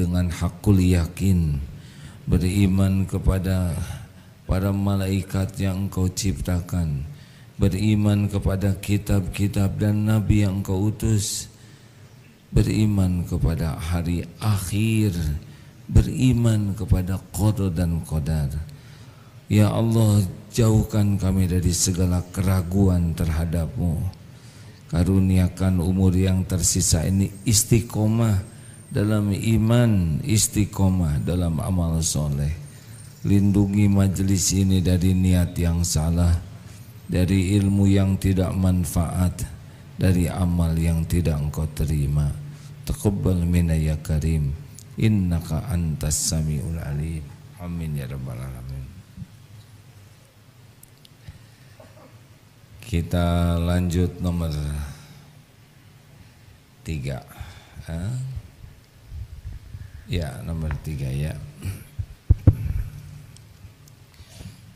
dengan hakul yakin, beriman kepada para malaikat yang Engkau ciptakan, beriman kepada kitab-kitab dan nabi yang Engkau utus, beriman kepada hari akhir, beriman kepada qada dan qadar. Ya Allah, jauhkan kami dari segala keraguan terhadap-Mu. Karuniakan umur yang tersisa ini istiqomah dalam iman, istiqomah dalam amal soleh. Lindungi majelis ini dari niat yang salah, dari ilmu yang tidak manfaat, dari amal yang tidak Engkau terima. Taqabbal minna ya karim, innaka antas samiul alim. Amin ya rabbal alamin. Kita lanjut nomor 3. Ya, nomor 3 ya.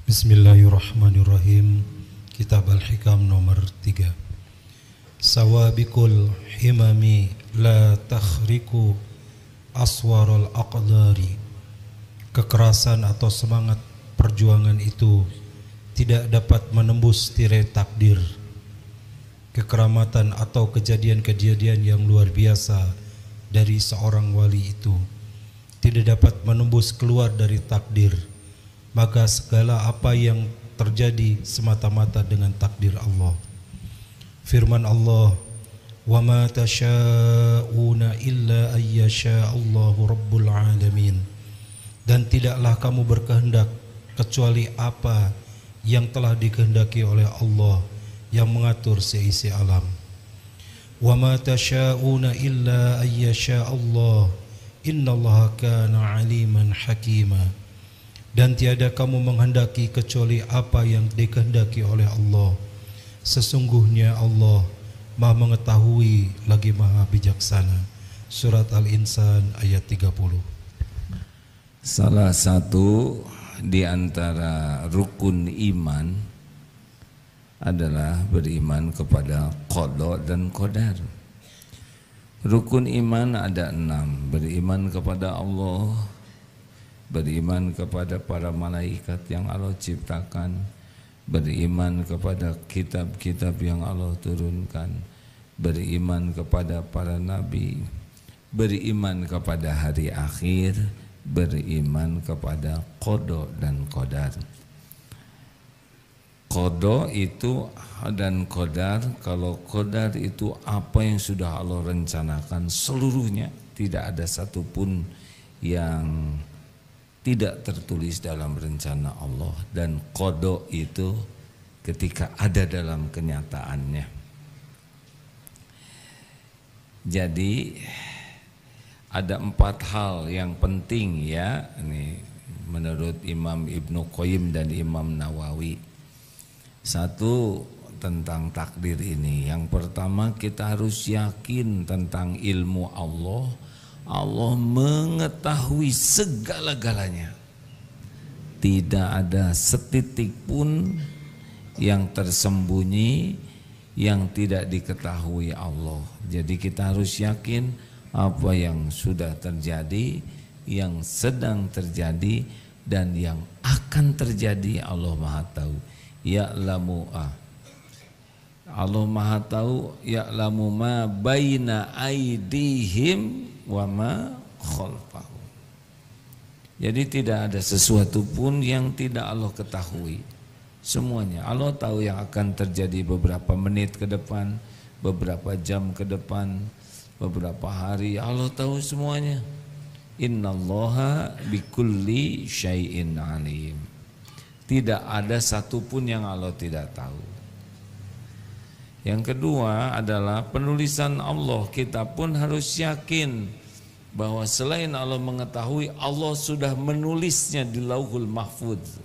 Bismillahirrahmanirrahim. Kitab Al-Hikam nomor 3. Sawabikul himami la takhriku aswarul aqdari. Kekerasan atau semangat perjuangan itu tidak dapat menembus tirai takdir. Kekeramatan atau kejadian-kejadian yang luar biasa dari seorang wali itu tidak dapat menembus keluar dari takdir. Maka segala apa yang terjadi semata-mata dengan takdir Allah. Firman Allah, "Wa ma tasyauna illa ayyasha Allahu rabbul alamin." Dan tidaklah kamu berkehendak kecuali apa yang telah dikehendaki oleh Allah yang mengatur seisi alam. "Wa ma tasyauna illa ayyasha Allah, innallaha kana aliman hakima." Dan tiada kamu menghendaki kecuali apa yang dikehendaki oleh Allah. Sesungguhnya Allah Maha mengetahui lagi Maha bijaksana. Surat Al-Insan ayat 30. Salah satu di antara rukun iman adalah beriman kepada qada dan qadar. Rukun iman ada 6. Beriman kepada Allah, beriman kepada para malaikat yang Allah ciptakan, beriman kepada kitab-kitab yang Allah turunkan, beriman kepada para nabi, beriman kepada hari akhir, beriman kepada qada dan qadar. Qada itu dan qadar, kalau qadar itu apa yang sudah Allah rencanakan seluruhnya, tidak ada satupun yang tidak tertulis dalam rencana Allah. Dan qada itu ketika ada dalam kenyataannya. Jadi ada 4 hal yang penting ya, ini menurut Imam Ibnu Qayyim dan Imam Nawawi. 1 tentang takdir ini. Yang pertama, kita harus yakin tentang ilmu Allah. Allah mengetahui segala-galanya. Tidak ada setitik pun yang tersembunyi yang tidak diketahui Allah. Jadi kita harus yakin apa yang sudah terjadi, yang sedang terjadi, dan yang akan terjadi Allah Maha tahu. Ya'lamu Allah Maha tahu, ya'lamu ma baina aidihim wa ma khalfahum. Jadi tidak ada sesuatu pun yang tidak Allah ketahui. Semuanya Allah tahu yang akan terjadi beberapa menit ke depan, beberapa jam ke depan, beberapa hari. Allah tahu semuanya. Innallaha bikulli syai'in alim. Tidak ada satupun yang Allah tidak tahu. Yang kedua adalah penulisan Allah. Kita pun harus yakin bahwa selain Allah mengetahui, Allah sudah menulisnya di Lauhul Mahfuz.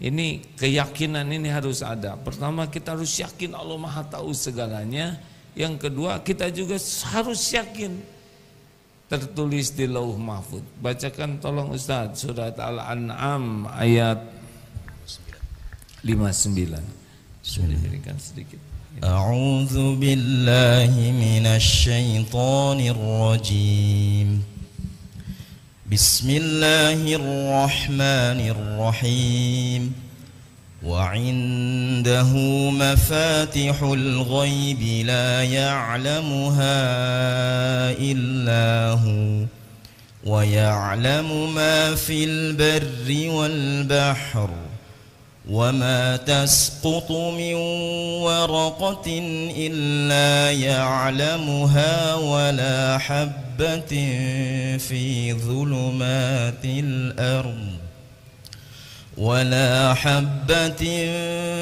Ini keyakinan ini harus ada. Pertama, kita harus yakin Allah Maha tahu segalanya. Yang kedua, kita juga harus yakin tertulis di Lauh Mahfuz. Bacakan tolong Ustaz surat Al-An'am ayat 59. Sudah diberikan sedikit. A'udzu billahi minasy syaithanir rajim. Bismillahirrahmanirrahim. وعنده مفاتح الغيب لا يعلمها إلا هو ويعلم ما في البر والبحر وما تسقط من ورقة إلا يعلمها ولا حبة في ظلمات الأرض ولا حبة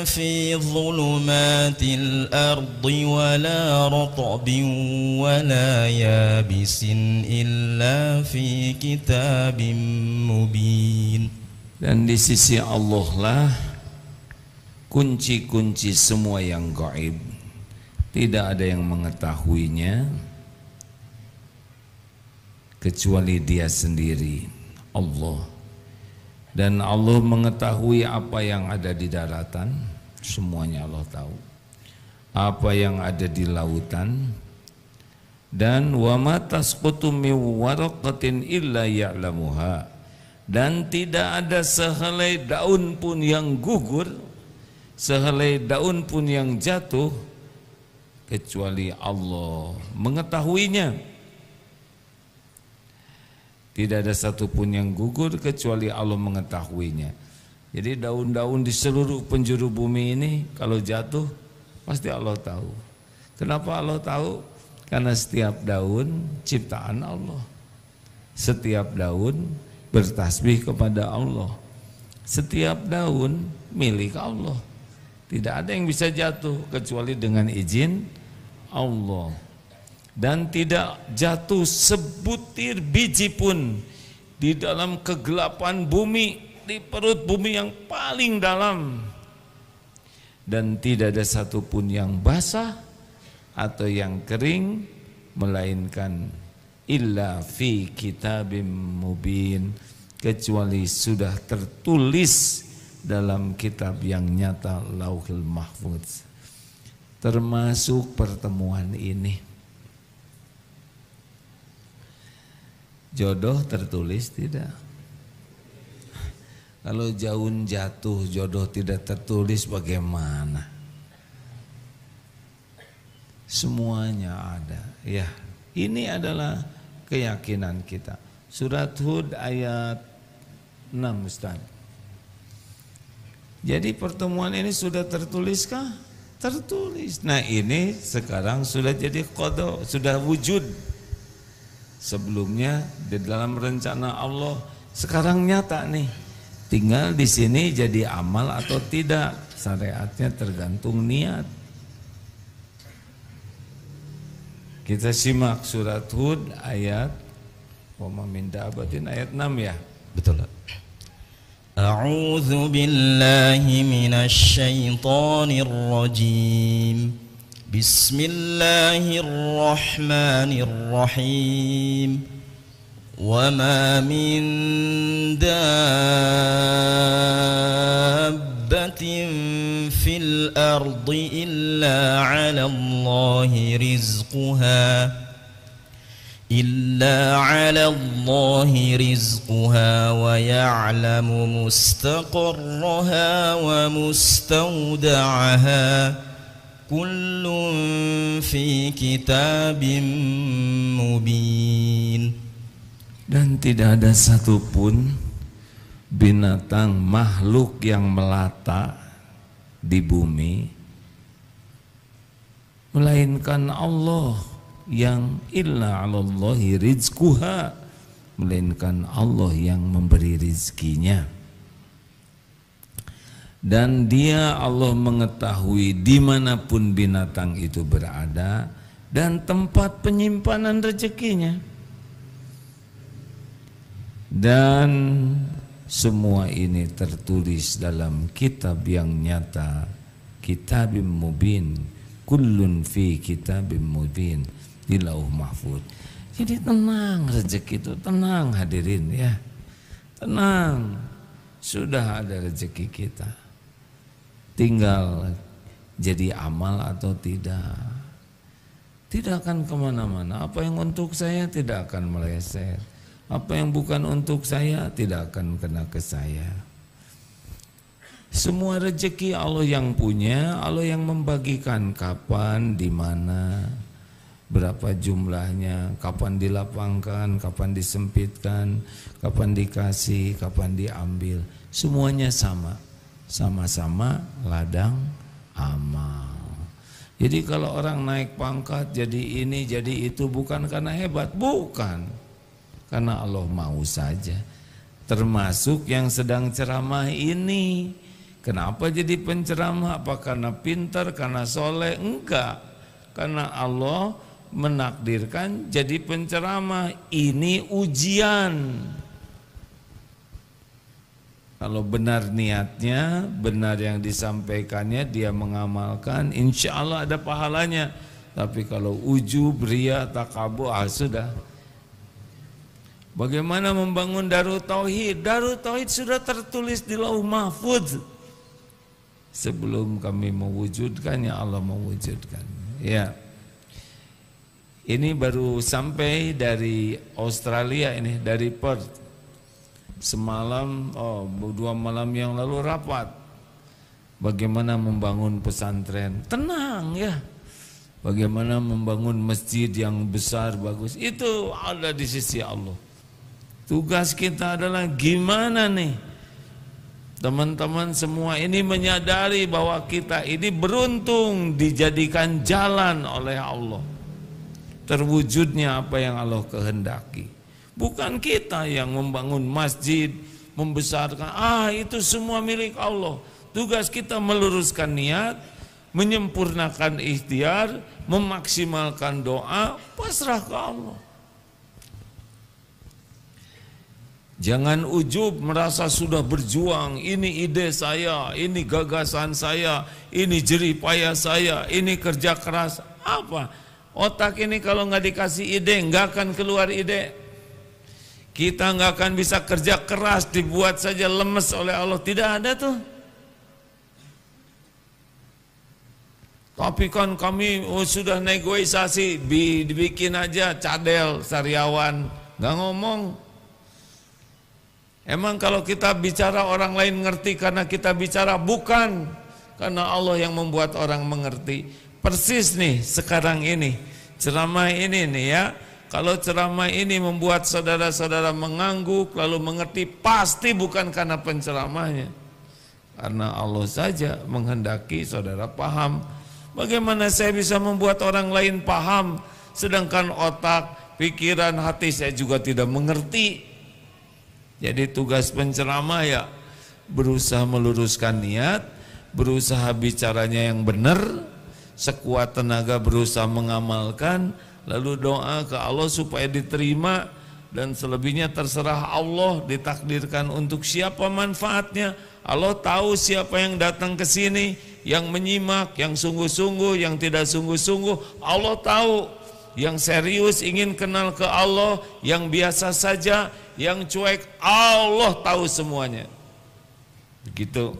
في ظلمات الأرض ولا رطب ولا يابس إلا في كتاب مبين. Dan di sisi Allah lah kunci-kunci semua yang gaib, tidak ada yang mengetahuinya kecuali Dia sendiri, Allah. Dan Allah mengetahui apa yang ada di daratan, semuanya Allah tahu. Apa yang ada di lautan, dan wa ma tasqutu min waraqatin illa ya'lamuha, dan tidak ada sehelai daun pun yang gugur, sehelai daun pun yang jatuh kecuali Allah mengetahuinya. Tidak ada satupun yang gugur kecuali Allah mengetahuinya. Jadi daun-daun di seluruh penjuru bumi ini kalau jatuh pasti Allah tahu. Kenapa Allah tahu? Karena setiap daun ciptaan Allah. Setiap daun bertasbih kepada Allah. Setiap daun milik Allah. Tidak ada yang bisa jatuh kecuali dengan izin Allah. Dan tidak jatuh sebutir biji pun di dalam kegelapan bumi, di perut bumi yang paling dalam, dan tidak ada satupun yang basah atau yang kering, melainkan illa fi kitabim mubin, kecuali sudah tertulis dalam kitab yang nyata, Lauhul Mahfuz. Termasuk pertemuan ini. Jodoh tertulis tidak? Kalau daun jatuh jodoh tidak tertulis bagaimana? Semuanya ada. Ya, ini adalah keyakinan kita. Surat Hud ayat 6 Ustaz. Jadi pertemuan ini sudah tertuliskah? Tertulis. Nah ini sekarang sudah jadi qada, sudah wujud. Sebelumnya di dalam rencana Allah, sekarang nyata nih. Tinggal di sini jadi amal atau tidak. Syariatnya tergantung niat. Kita simak surat Hud ayat wa ma min dabatin ayat 6 ya. Betul. A'udzu billahi minasy syaithanir rajim. Bismillahirrahmanirrahim. Wa ma min dabbatin fil ardi illa 'ala Allahi rizquha إلا على الله رزقها ويعلم مستقرها ومستودعها كل في كتاب مبين. Dan tidak ada satupun binatang makhluk yang melata di bumi melainkan Allah, yang illa 'alallahi rizquha, melainkan Allah yang memberi rizkinya. Dan Dia Allah mengetahui dimanapun binatang itu berada dan tempat penyimpanan rezekinya. Dan semua ini tertulis dalam kitab yang nyata, kitabim mubin, kullun fi kitabim mubin, di Lauh Mahfuz. Jadi tenang, rezeki itu tenang hadirin ya. Tenang, sudah ada rezeki kita. Tinggal jadi amal atau tidak. Tidak akan kemana-mana. Apa yang untuk saya tidak akan meleset. Apa yang bukan untuk saya tidak akan kena ke saya. Semua rezeki Allah yang punya, Allah yang membagikan kapan, di mana, berapa jumlahnya, kapan dilapangkan, kapan disempitkan, kapan dikasih, kapan diambil. Semuanya sama, sama-sama ladang amal. Jadi kalau orang naik pangkat jadi ini, jadi itu bukan karena hebat, bukan. Karena Allah mau saja. Termasuk yang sedang ceramah ini. Kenapa jadi penceramah? Apa karena pintar, karena soleh? Enggak. Karena Allah menakdirkan jadi penceramah. Ini ujian. Kalau benar niatnya, benar yang disampaikannya, dia mengamalkan, insya Allah ada pahalanya. Tapi kalau ujub, ria, takabur, sudah. Bagaimana membangun Darut Tauhid? Darut Tauhid sudah tertulis di Lauh Mahfuz. Sebelum kami mewujudkannya, Allah mewujudkan. Ya, ini baru sampai dari Australia ini, dari Perth. Semalam, 2 malam yang lalu rapat. Bagaimana membangun pesantren? Tenang ya. Bagaimana membangun masjid yang besar, bagus? Itu ada di sisi Allah. Tugas kita adalah gimana nih? Teman-teman semua ini menyadari bahwa kita ini beruntung dijadikan jalan oleh Allah. Terwujudnya apa yang Allah kehendaki. Bukan kita yang membangun masjid, membesarkan. Itu semua milik Allah. Tugas kita meluruskan niat, menyempurnakan ikhtiar, memaksimalkan doa, pasrah ke Allah. Jangan ujub merasa sudah berjuang, ini ide saya, ini gagasan saya, ini jerih payah saya, ini kerja keras. Apa? Otak ini kalau nggak dikasih ide, nggak akan keluar ide. Kita nggak akan bisa kerja keras, dibuat saja lemes oleh Allah. Tidak ada tuh. Tapi kan kami sudah negosiasi, dibikin aja cadel, sariawan, nggak ngomong. Emang kalau kita bicara orang lain ngerti karena kita bicara? Bukan, karena Allah yang membuat orang mengerti. Persis nih sekarang ini, ceramah ini nih ya. Kalau ceramah ini membuat saudara-saudara mengangguk lalu mengerti, pasti bukan karena penceramahnya. Karena Allah saja menghendaki saudara paham. Bagaimana saya bisa membuat orang lain paham, sedangkan otak, pikiran, hati saya juga tidak mengerti. Jadi tugas penceramah ya berusaha meluruskan niat, berusaha bicaranya yang benar, sekuat tenaga berusaha mengamalkan, lalu doa ke Allah supaya diterima, dan selebihnya terserah Allah, ditakdirkan untuk siapa manfaatnya. Allah tahu siapa yang datang ke sini, yang menyimak, yang sungguh-sungguh, yang tidak sungguh-sungguh. Allah tahu yang serius ingin kenal ke Allah, yang biasa saja, yang cuek, Allah tahu semuanya. Begitu.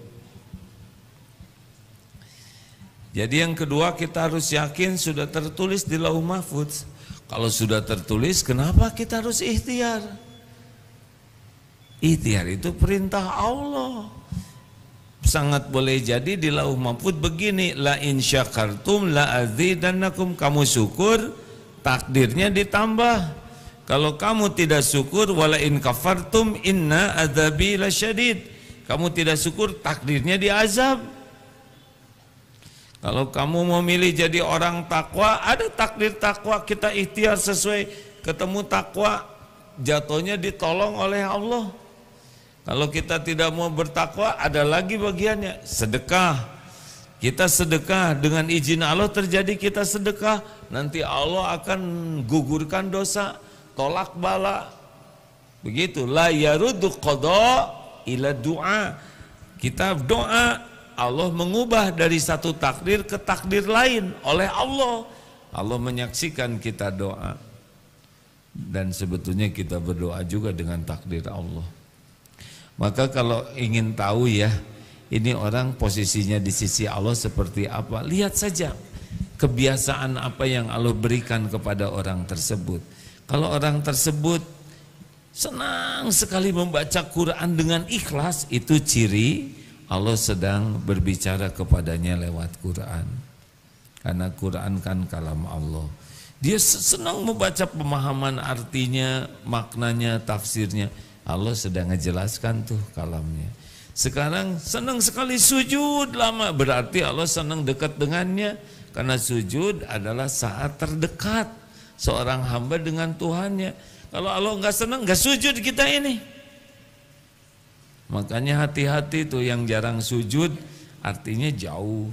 Jadi yang kedua, kita harus yakin sudah tertulis di Lauh Mahfuz. Kalau sudah tertulis, kenapa kita harus ikhtiar? Ikhtiar itu perintah Allah. Sangat boleh jadi di Lauh Mahfuz begini, la in syakartum la azidannakum. Kamu syukur, takdirnya ditambah. Kalau kamu tidak syukur, wala in kafartum inna adzabi lasyadid. Kamu tidak syukur, takdirnya diazab. Kalau kamu mau milih jadi orang takwa, ada takdir takwa, kita ikhtiar sesuai, ketemu takwa, jatuhnya ditolong oleh Allah. Kalau kita tidak mau bertakwa, ada lagi bagiannya, sedekah. Kita sedekah, dengan izin Allah terjadi kita sedekah, nanti Allah akan gugurkan dosa, tolak bala. Begitu, la yaruddu qada ila du'a. Kita doa, Allah mengubah dari satu takdir ke takdir lain oleh Allah. Allah menyaksikan kita doa. Dan sebetulnya kita berdoa juga dengan takdir Allah. Maka kalau ingin tahu ya, ini orang posisinya di sisi Allah seperti apa, lihat saja kebiasaan apa yang Allah berikan kepada orang tersebut. Kalau orang tersebut senang sekali membaca Quran dengan ikhlas, itu ciri Allah sedang berbicara kepadanya lewat Quran. Karena Quran kan kalam Allah. Dia senang membaca pemahaman artinya, maknanya, tafsirnya. Allah sedang ngejelaskan tuh kalamnya. Sekarang senang sekali sujud lama, berarti Allah senang dekat dengannya. Karena sujud adalah saat terdekat seorang hamba dengan Tuhannya. Kalau Allah nggak senang, nggak sujud kita ini. Makanya hati-hati tuh yang jarang sujud, artinya jauh.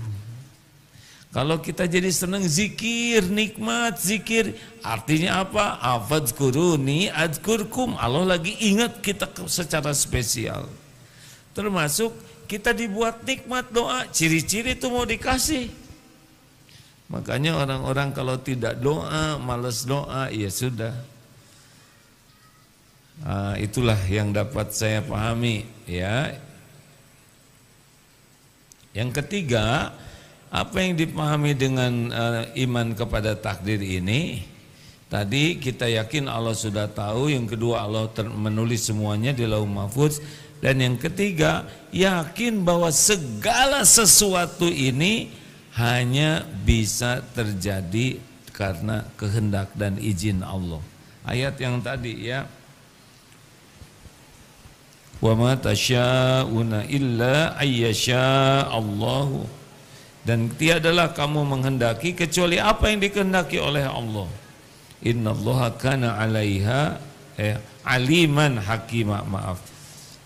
Kalau kita jadi senang zikir, nikmat zikir, artinya apa? Afadzkuruni adzkurkum. Allah lagi ingat kita secara spesial. Termasuk kita dibuat nikmat doa, ciri-ciri itu mau dikasih. Makanya orang-orang kalau tidak doa, malas doa, ya sudah. Itulah yang dapat saya pahami, ya. Yang ketiga, apa yang dipahami dengan iman kepada takdir ini? Tadi kita yakin Allah sudah tahu, yang kedua Allah menulis semuanya di Lauh Mahfuz, dan yang ketiga yakin bahwa segala sesuatu ini hanya bisa terjadi karena kehendak dan izin Allah. Ayat yang tadi ya, wa ma tasya'una illa ayyasha Allahu, dan tiadalah kamu menghendaki kecuali apa yang dikehendaki oleh Allah. Innallaha kana 'alaiha aliman hakima, maaf,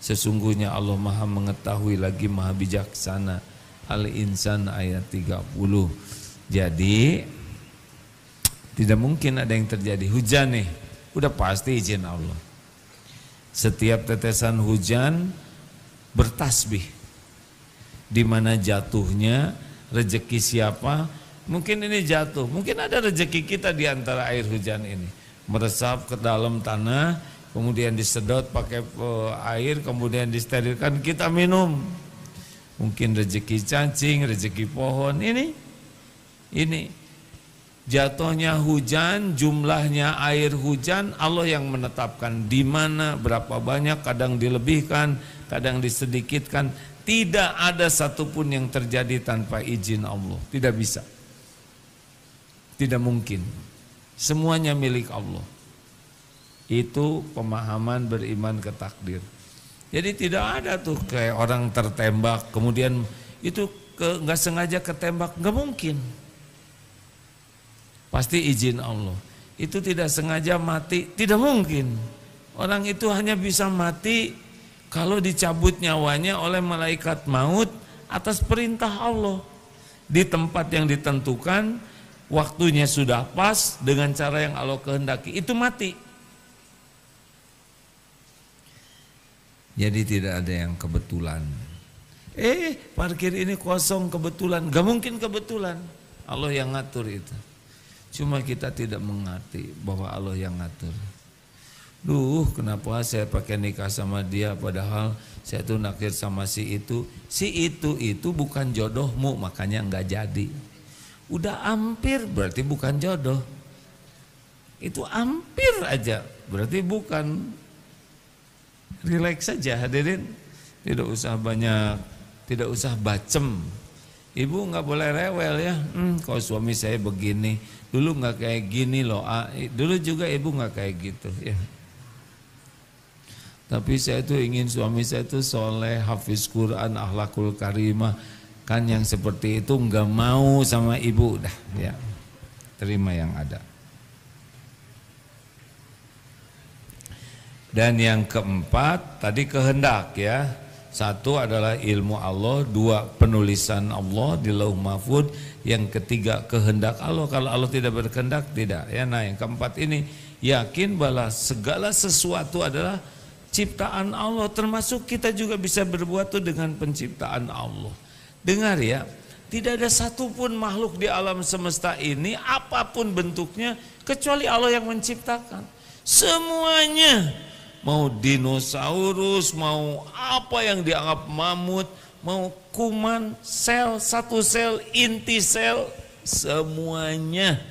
sesungguhnya Allah Maha mengetahui lagi Maha bijaksana. Al-Insan ayat 30. Jadi tidak mungkin ada yang terjadi. Hujan nih, udah pasti izin Allah. Setiap tetesan hujan bertasbih. Di mana jatuhnya, rezeki siapa? Mungkin ini jatuh, mungkin ada rezeki kita di antara air hujan ini. Meresap ke dalam tanah, kemudian disedot pakai air, kemudian disterilkan, kita minum. Mungkin rezeki cacing, rezeki pohon, ini jatuhnya hujan, jumlahnya air hujan Allah yang menetapkan di mana, berapa banyak, kadang dilebihkan, kadang disedikitkan. Tidak ada satupun yang terjadi tanpa izin Allah, tidak bisa, tidak mungkin. Semuanya milik Allah. Itu pemahaman beriman ke takdir. Jadi tidak ada tuh kayak orang tertembak kemudian itu nggak sengaja ketembak, nggak mungkin. Pasti izin Allah. Itu tidak sengaja mati, tidak mungkin. Orang itu hanya bisa mati kalau dicabut nyawanya oleh malaikat maut atas perintah Allah. Di tempat yang ditentukan, waktunya sudah pas dengan cara yang Allah kehendaki, itu mati. Jadi tidak ada yang kebetulan. Parkir ini kosong kebetulan, gak mungkin kebetulan. Allah yang ngatur itu. Cuma kita tidak mengerti bahwa Allah yang ngatur. Kenapa saya pakai nikah sama dia padahal saya tuh naksir sama si itu. Si itu bukan jodohmu, makanya nggak jadi. Udah hampir berarti bukan jodoh. Itu hampir aja berarti bukan. Relax saja hadirin, tidak usah banyak, tidak usah bacem. Ibu nggak boleh rewel ya. Kalau suami saya begini, dulu nggak kayak gini loh. Dulu juga ibu nggak kayak gitu ya. Tapi saya tuh ingin suami saya tuh soleh, hafiz Quran, akhlakul karimah. Kan yang seperti itu nggak mau sama ibu, dah ya. Terima yang ada. Dan yang keempat tadi kehendak ya. Satu adalah ilmu Allah, dua penulisan Allah di Lauh Mahfuz, yang ketiga kehendak Allah. Kalau Allah tidak berkehendak tidak ya. Nah yang keempat ini yakin bahwa segala sesuatu adalah ciptaan Allah, termasuk kita juga bisa berbuat itu dengan penciptaan Allah. Dengar ya, tidak ada satupun makhluk di alam semesta ini apapun bentuknya kecuali Allah yang menciptakan. Semuanya, mau dinosaurus, mau apa yang dianggap mamut, mau kuman, sel, satu sel, inti sel, semuanya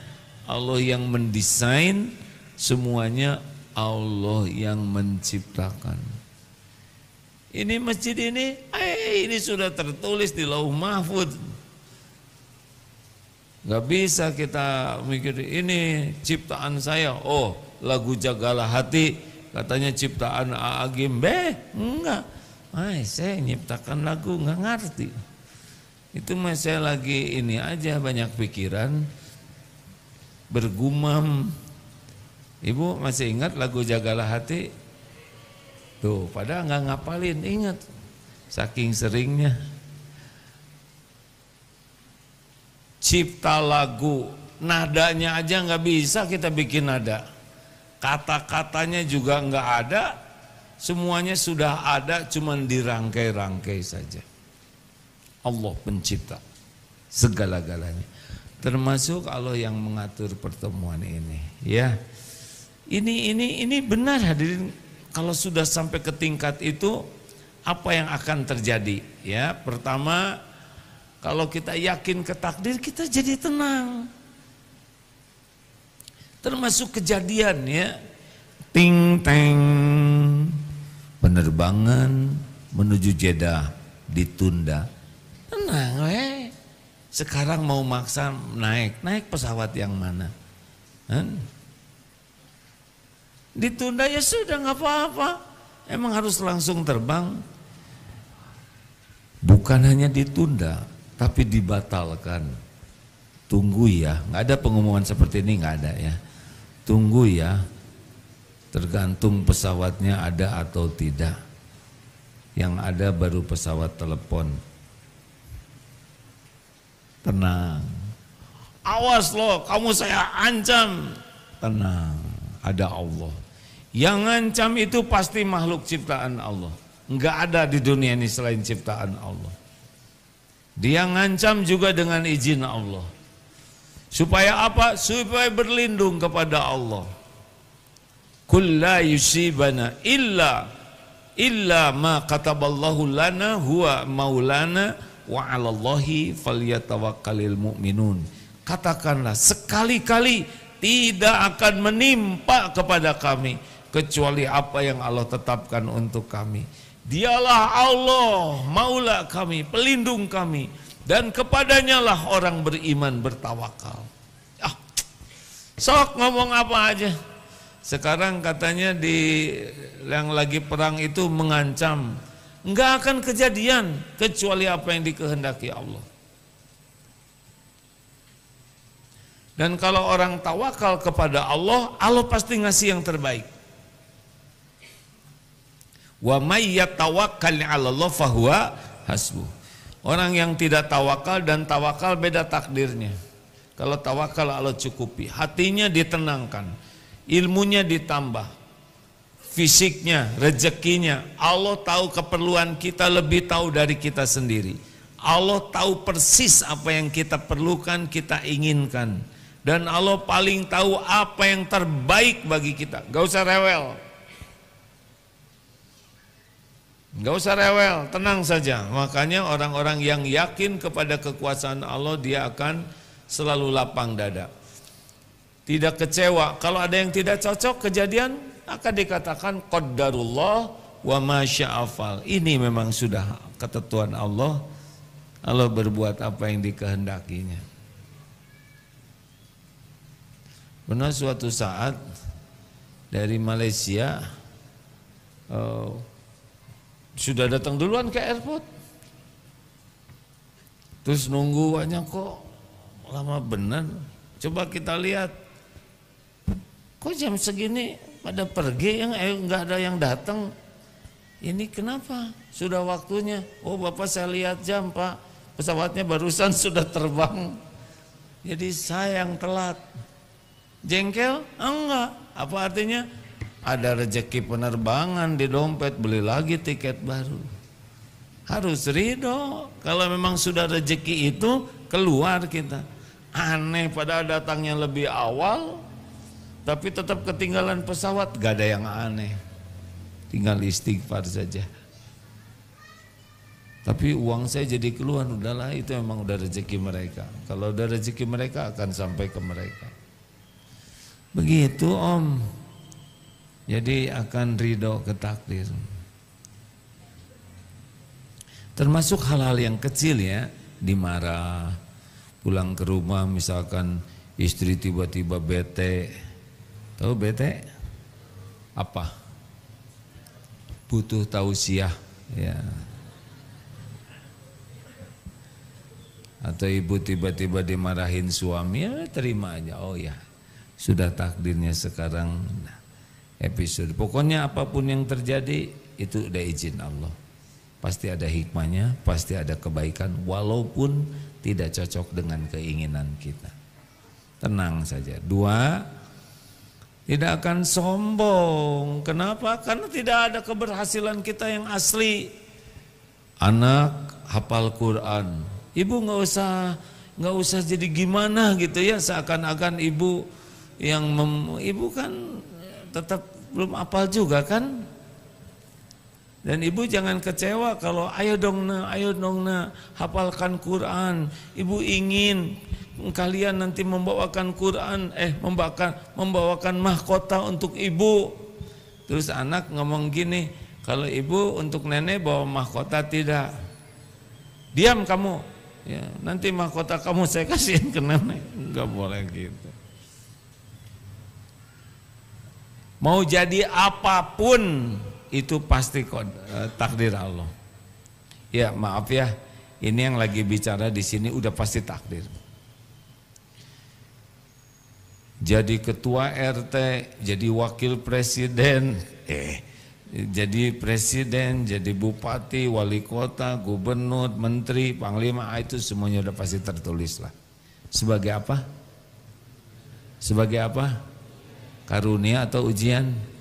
Allah yang mendesain, semuanya Allah yang menciptakan. Ini masjid ini sudah tertulis di Lauh Mahfuz. Gak bisa kita mikir ini ciptaan saya. Oh, lagu Jagalah Hati katanya ciptaan Agim. Enggak. Saya nyiptakan lagu nggak ngerti. Itu saya lagi ini aja banyak pikiran, bergumam. Ibu masih ingat lagu Jagalah Hati? Tuh, padahal nggak ngapalin, ingat. Saking seringnya. Cipta lagu, nadanya aja nggak bisa kita bikin nada. Kata-katanya juga nggak ada. Semuanya sudah ada, cuman dirangkai-rangkai saja. Allah pencipta segala-galanya. Termasuk Allah yang mengatur pertemuan ini, ya. Ini benar hadirin. Kalau sudah sampai ke tingkat itu, apa yang akan terjadi? Ya, pertama, kalau kita yakin ke takdir, kita jadi tenang. Termasuk kejadian, ya. Ting teng, penerbangan menuju Jeddah ditunda. Tenang, sekarang mau maksa naik pesawat yang mana? Ditunda ya sudah nggak apa-apa. Emang harus langsung terbang? Bukan hanya ditunda, tapi dibatalkan. Tunggu ya, nggak ada pengumuman seperti ini, nggak ada ya. Tunggu ya, tergantung pesawatnya ada atau tidak. Yang ada baru pesawat telepon. Tenang. Awas loh, kamu saya ancam. Tenang, ada Allah. Yang ngancam itu pasti makhluk ciptaan Allah. Enggak ada di dunia ini selain ciptaan Allah. Dia ngancam juga dengan izin Allah. Supaya apa? Supaya berlindung kepada Allah. Kul la yusibana illa ma kataballahu lana huwa maulana wa 'alallahi falyatawakkalul mu'minun. Katakanlah, sekali-kali tidak akan menimpa kepada kami kecuali apa yang Allah tetapkan untuk kami. Dialah Allah, maula kami, pelindung kami, dan kepadanya lah orang beriman bertawakal. Sok ngomong apa aja. Sekarang katanya yang lagi perang itu mengancam, enggak akan kejadian kecuali apa yang dikehendaki Allah. Dan kalau orang tawakal kepada Allah, Allah pasti ngasih yang terbaik. Wa may yatawakkal 'ala Allah fahuwa hasbuh. Orang yang tidak tawakal dan tawakal beda takdirnya. Kalau tawakal Allah cukupi, hatinya ditenangkan, ilmunya ditambah, fisiknya, rezekinya. Allah tahu keperluan kita lebih tahu dari kita sendiri. Allah tahu persis apa yang kita perlukan, kita inginkan. Dan Allah paling tahu apa yang terbaik bagi kita. Gak usah rewel. Gak usah rewel, tenang saja. Makanya orang-orang yang yakin kepada kekuasaan Allah, dia akan selalu lapang dada. Tidak kecewa. Kalau ada yang tidak cocok kejadian, akan dikatakan qaddarullah wa ma sya'afal. Ini memang sudah ketentuan Allah. Allah berbuat apa yang dikehendakinya. Benar suatu saat dari Malaysia sudah datang duluan ke airport. Terus nunggu banyak kok lama benar. Coba kita lihat. Kok jam segini pada pergi yang nggak ada yang datang. Ini kenapa? Sudah waktunya. Oh Bapak saya lihat jam Pak. Pesawatnya barusan sudah terbang. Jadi saya yang telat. Jengkel? Enggak. Apa artinya? Ada rezeki penerbangan di dompet, beli lagi tiket baru. Harus ridho. Kalau memang sudah rezeki itu, keluar kita. Aneh pada datangnya lebih awal, tapi tetap ketinggalan pesawat. Gak ada yang aneh. Tinggal istighfar saja. Tapi uang saya jadi keluar, udahlah itu memang udah rezeki mereka. Kalau udah rezeki mereka akan sampai ke mereka. Begitu Om. Jadi akan ridho ke takdir. Termasuk hal-hal yang kecil ya, dimarah, pulang ke rumah misalkan istri tiba-tiba bete. Tahu bete? Apa? Butuh tausiah ya. Atau ibu tiba-tiba dimarahin suami, ya terima aja. Oh ya, sudah takdirnya sekarang episode. Pokoknya apapun yang terjadi itu udah izin Allah. Pasti ada hikmahnya, pasti ada kebaikan walaupun tidak cocok dengan keinginan kita. Tenang saja. 2, tidak akan sombong. Kenapa? Karena tidak ada keberhasilan kita yang asli. Anak hafal Quran, ibu nggak usah jadi gimana gitu ya, seakan-akan ibu yang ibu kan tetap belum hafal juga kan. Dan ibu jangan kecewa kalau ayo dong na hafalkan Quran. Ibu ingin kalian nanti membawakan Quran, membawakan mahkota untuk ibu. Terus anak ngomong gini, kalau ibu untuk nenek bawa mahkota tidak. Diam kamu, ya, nanti mahkota kamu saya kasihin ke nenek. Enggak boleh gitu. Mau jadi apapun itu pasti takdir Allah. Ya maaf ya, ini yang lagi bicara di sini udah pasti takdir. Jadi ketua RT, jadi wakil presiden, jadi presiden, jadi bupati, wali kota, gubernur, menteri, panglima, itu semuanya udah pasti tertulis lah. Sebagai apa? Sebagai apa? Karunia atau ujian?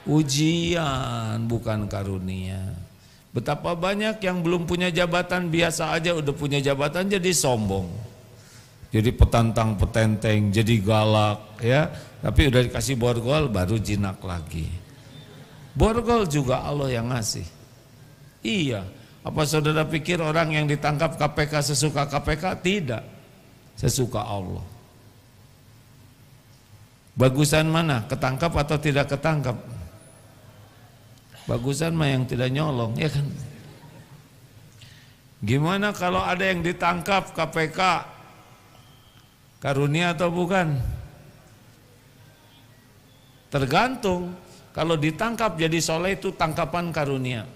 Ujian, bukan karunia. Betapa banyak yang belum punya jabatan, biasa aja udah punya jabatan jadi sombong. Jadi petantang petenteng, jadi galak ya. Tapi udah dikasih borgol baru jinak lagi. Borgol juga Allah yang ngasih. Iya, apa saudara pikir orang yang ditangkap KPK sesuka KPK? Tidak, sesuka Allah. Bagusan mana? Ketangkap atau tidak ketangkap? Bagusan mah yang tidak nyolong, ya kan? Gimana kalau ada yang ditangkap KPK? Karunia atau bukan? Tergantung. Kalau ditangkap jadi soleh itu tangkapan karunia.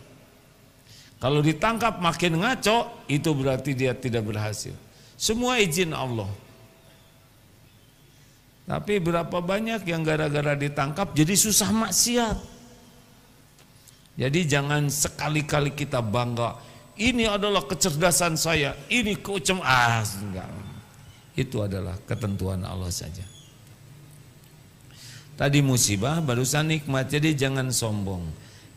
Kalau ditangkap makin ngaco, itu berarti dia tidak berhasil. Semua izin Allah. Tapi berapa banyak yang gara-gara ditangkap jadi susah maksiat. Jadi jangan sekali-kali kita bangga, ini adalah kecerdasan saya, ini enggak. Itu adalah ketentuan Allah saja. Tadi musibah, barusan nikmat, jadi jangan sombong.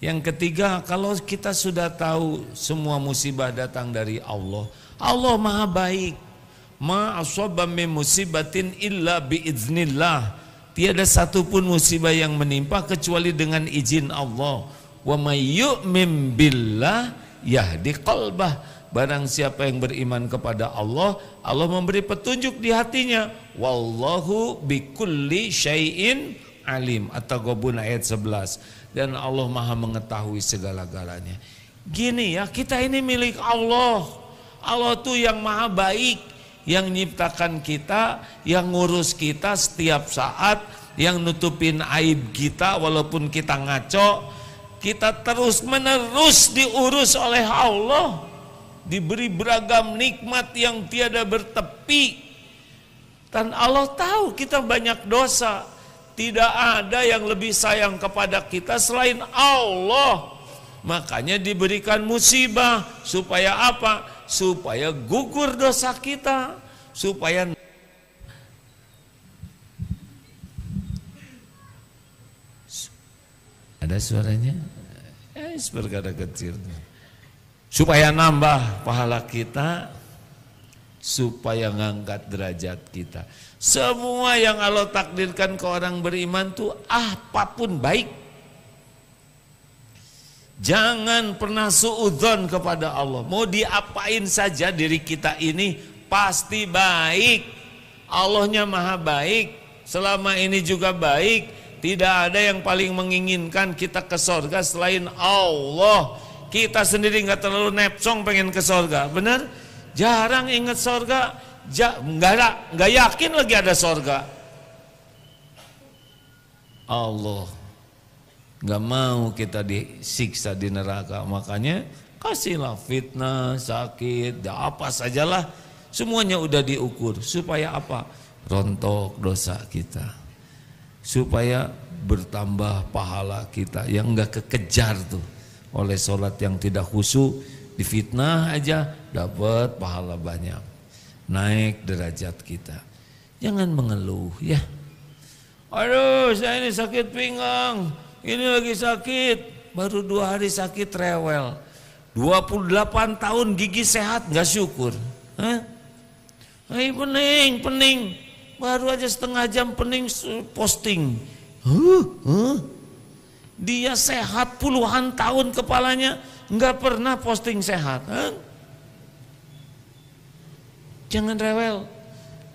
Yang ketiga, kalau kita sudah tahu semua musibah datang dari Allah, Allah Maha baik. Ma asaba min musibatin illa biiznillah. Tiada satupun musibah yang menimpa kecuali dengan izin Allah. Wa may yu'min billah yahdi qalbah. Barang siapa yang beriman kepada Allah, Allah memberi petunjuk di hatinya. Wallahu bikulli syai'in alim. At-Taghabun ayat 11. Dan Allah Maha mengetahui segala-galanya. Gini ya, kita ini milik Allah. Allah tuh yang Maha baik, yang nyiptakan kita, yang ngurus kita setiap saat, yang nutupin aib kita walaupun kita ngaco. Kita terus menerus diurus oleh Allah, diberi beragam nikmat yang tiada bertepi. Dan Allah tahu kita banyak dosa. Tidak ada yang lebih sayang kepada kita selain Allah. Makanya diberikan musibah supaya apa? Supaya gugur dosa kita, supaya ada suaranya, perkara kecil, supaya nambah pahala kita, supaya ngangkat derajat kita. Semua yang Allah takdirkan ke orang beriman tuh apapun baik. Jangan pernah suudzon kepada Allah. Mau diapain saja diri kita ini pasti baik. Allahnya Maha baik, selama ini juga baik. tidak ada yang paling menginginkan kita ke sorga selain Allah. Kita sendiri nggak terlalu nepsong pengen ke sorga, benar? Jarang ingat sorga, nggak yakin lagi ada sorga. Allah nggak mau kita disiksa di neraka, makanya kasihlah fitnah, sakit, apa sajalah, semuanya udah diukur. Supaya apa? Rontok dosa kita, supaya bertambah pahala kita yang nggak kekejar tuh oleh sholat yang tidak khusyuk. Difitnah aja dapat pahala banyak, naik derajat kita. Jangan mengeluh ya. Aduh, saya ini sakit pinggang, ini lagi sakit, baru 2 hari sakit rewel. 28 tahun gigi sehat nggak syukur. Pening. Baru aja setengah jam pening posting. Dia sehat puluhan tahun kepalanya nggak pernah posting sehat. Jangan rewel.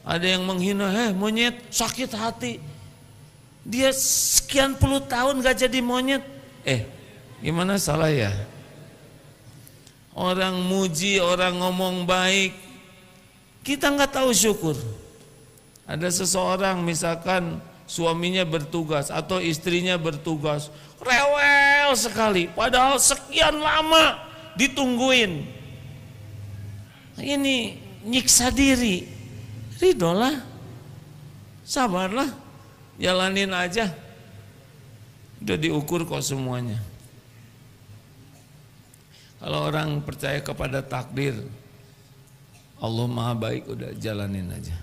Ada yang menghina, monyet sakit hati. Dia sekian puluh tahun nggak jadi monyet. Gimana salah ya? Orang muji, orang ngomong baik, kita nggak tahu syukur. Ada seseorang misalkan suaminya bertugas atau istrinya bertugas, rewel sekali, padahal sekian lama ditungguin. Ini nyiksa diri. Ridolah, sabarlah, jalanin aja. Udah diukur kok semuanya. Kalau orang percaya kepada takdir, Allah Maha Baik, udah jalanin aja.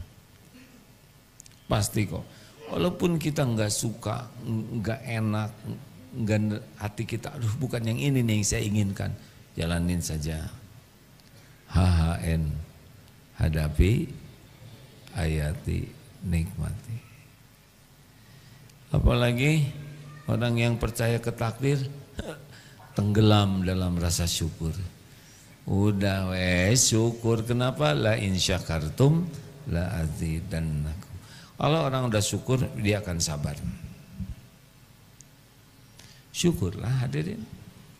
Pasti kok. Walaupun kita nggak suka, nggak enak, nggak, hati kita, aduh bukan yang ini nih yang saya inginkan, jalanin saja. HHN, hadapi, hayati, nikmati. Apalagi orang yang percaya ke takdir, tenggelam dalam rasa syukur. Udah syukur, kenapa? La in syakartum la azidannakum. Kalau orang udah syukur, dia akan sabar. Syukurlah hadirin.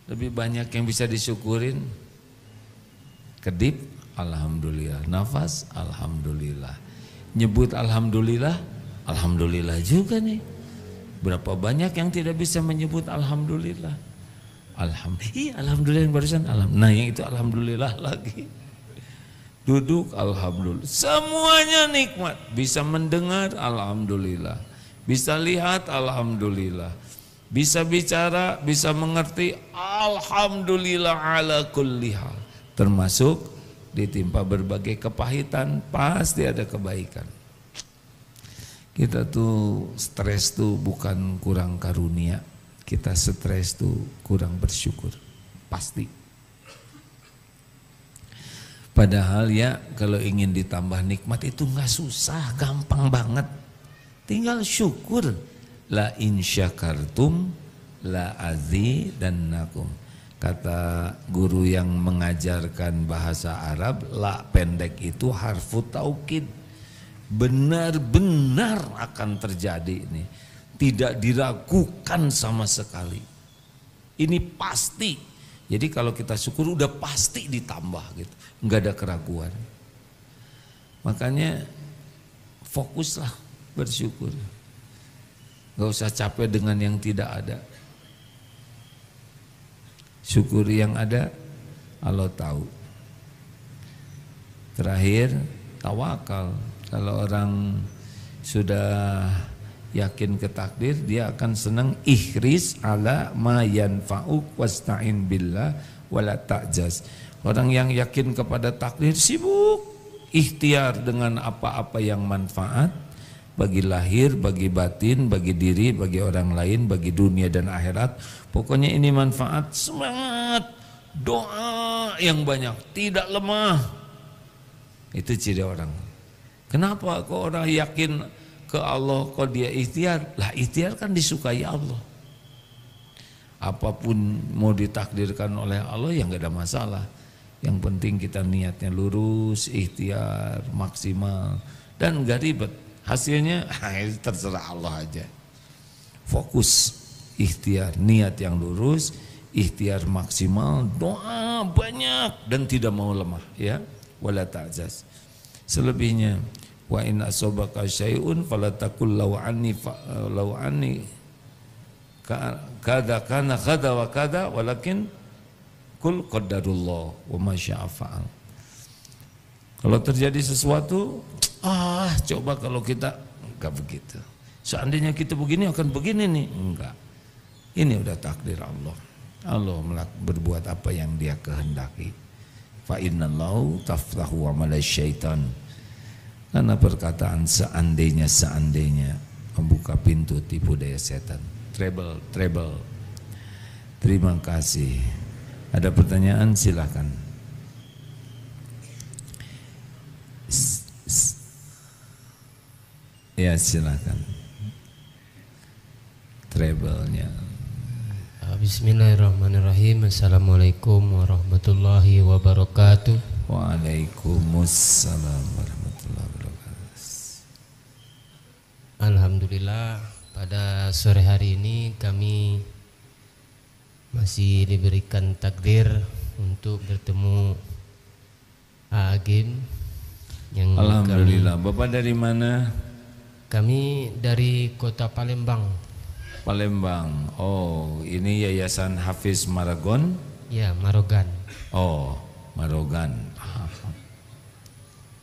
Lebih banyak yang bisa disyukurin. Kedip, alhamdulillah. Nafas, alhamdulillah. Nyebut alhamdulillah, alhamdulillah juga nih. Berapa banyak yang tidak bisa menyebut alhamdulillah. Alhamdulillah yang barusan nah yang itu alhamdulillah lagi. Duduk alhamdulillah, semuanya nikmat. Bisa mendengar alhamdulillah, bisa lihat alhamdulillah, bisa bicara, bisa mengerti alhamdulillah ala kulli hal. Termasuk ditimpa berbagai kepahitan, pasti ada kebaikan. Kita tuh stres tuh bukan kurang karunia, kita stres tuh kurang bersyukur, pasti. Padahal ya kalau ingin ditambah nikmat itu nggak susah, gampang banget. Tinggal syukur. La in syakartum la azidannakum. Kata guru yang mengajarkan bahasa Arab, la pendek itu harfu taukid. Benar-benar akan terjadi ini. Tidak diragukan sama sekali. Ini pasti. Jadi kalau kita syukur udah pasti ditambah gitu. Enggak ada keraguan. Makanya fokuslah bersyukur. Enggak usah capek dengan yang tidak ada. Syukuri yang ada, Allah tahu. Terakhir, tawakal. Kalau orang sudah yakin ke takdir, dia akan senang ihris ala ma yanfa'uk wasta'in billah wala ta'jaz. Orang yang yakin kepada takdir sibuk ikhtiar dengan apa-apa yang manfaat bagi lahir, bagi batin, bagi diri, bagi orang lain, bagi dunia dan akhirat. Pokoknya ini manfaat, semangat, doa yang banyak, tidak lemah. Itu ciri orang. Kenapa kok orang yakin ke Allah kok dia ikhtiar? Lah ikhtiar kan disukai Allah. Apapun mau ditakdirkan oleh Allah ya nggak ada masalah. Yang penting kita niatnya lurus, ikhtiar maksimal dan nggak ribet. Hasilnya terserah Allah aja. fokus, ikhtiar, niat yang lurus, ikhtiar maksimal, doa banyak dan tidak mau lemah, ya. Wala ta'jaz. Selebihnya, wa in asabaka syai'un fala taqul law anni kada kana kada wa kada walakin kul qadarullah wa ma syaa fa'al. Kalau terjadi sesuatu, coba kalau kita enggak begitu. Seandainya kita begini akan begini nih, enggak. Ini udah takdir Allah. Allah berbuat apa yang Dia kehendaki. Fa innallahu taftahu amal syaitan. Karena perkataan seandainya membuka pintu tipu daya setan. Treble. Terima kasih. Ada pertanyaan, silakan. Ya, silakan. Treble-nya. Bismillahirrahmanirrahim. Assalamualaikum warahmatullahi wabarakatuh. Waalaikumsalam warahmatullahi wabarakatuh. Alhamdulillah, pada sore hari ini kami masih diberikan takdir untuk bertemu Agim yang Alhamdulillah. Bapak dari mana? Kami dari Kota Palembang. Palembang. Oh, ini Yayasan Hafiz Maragon? Ya, Marogan. Oh, Marogan.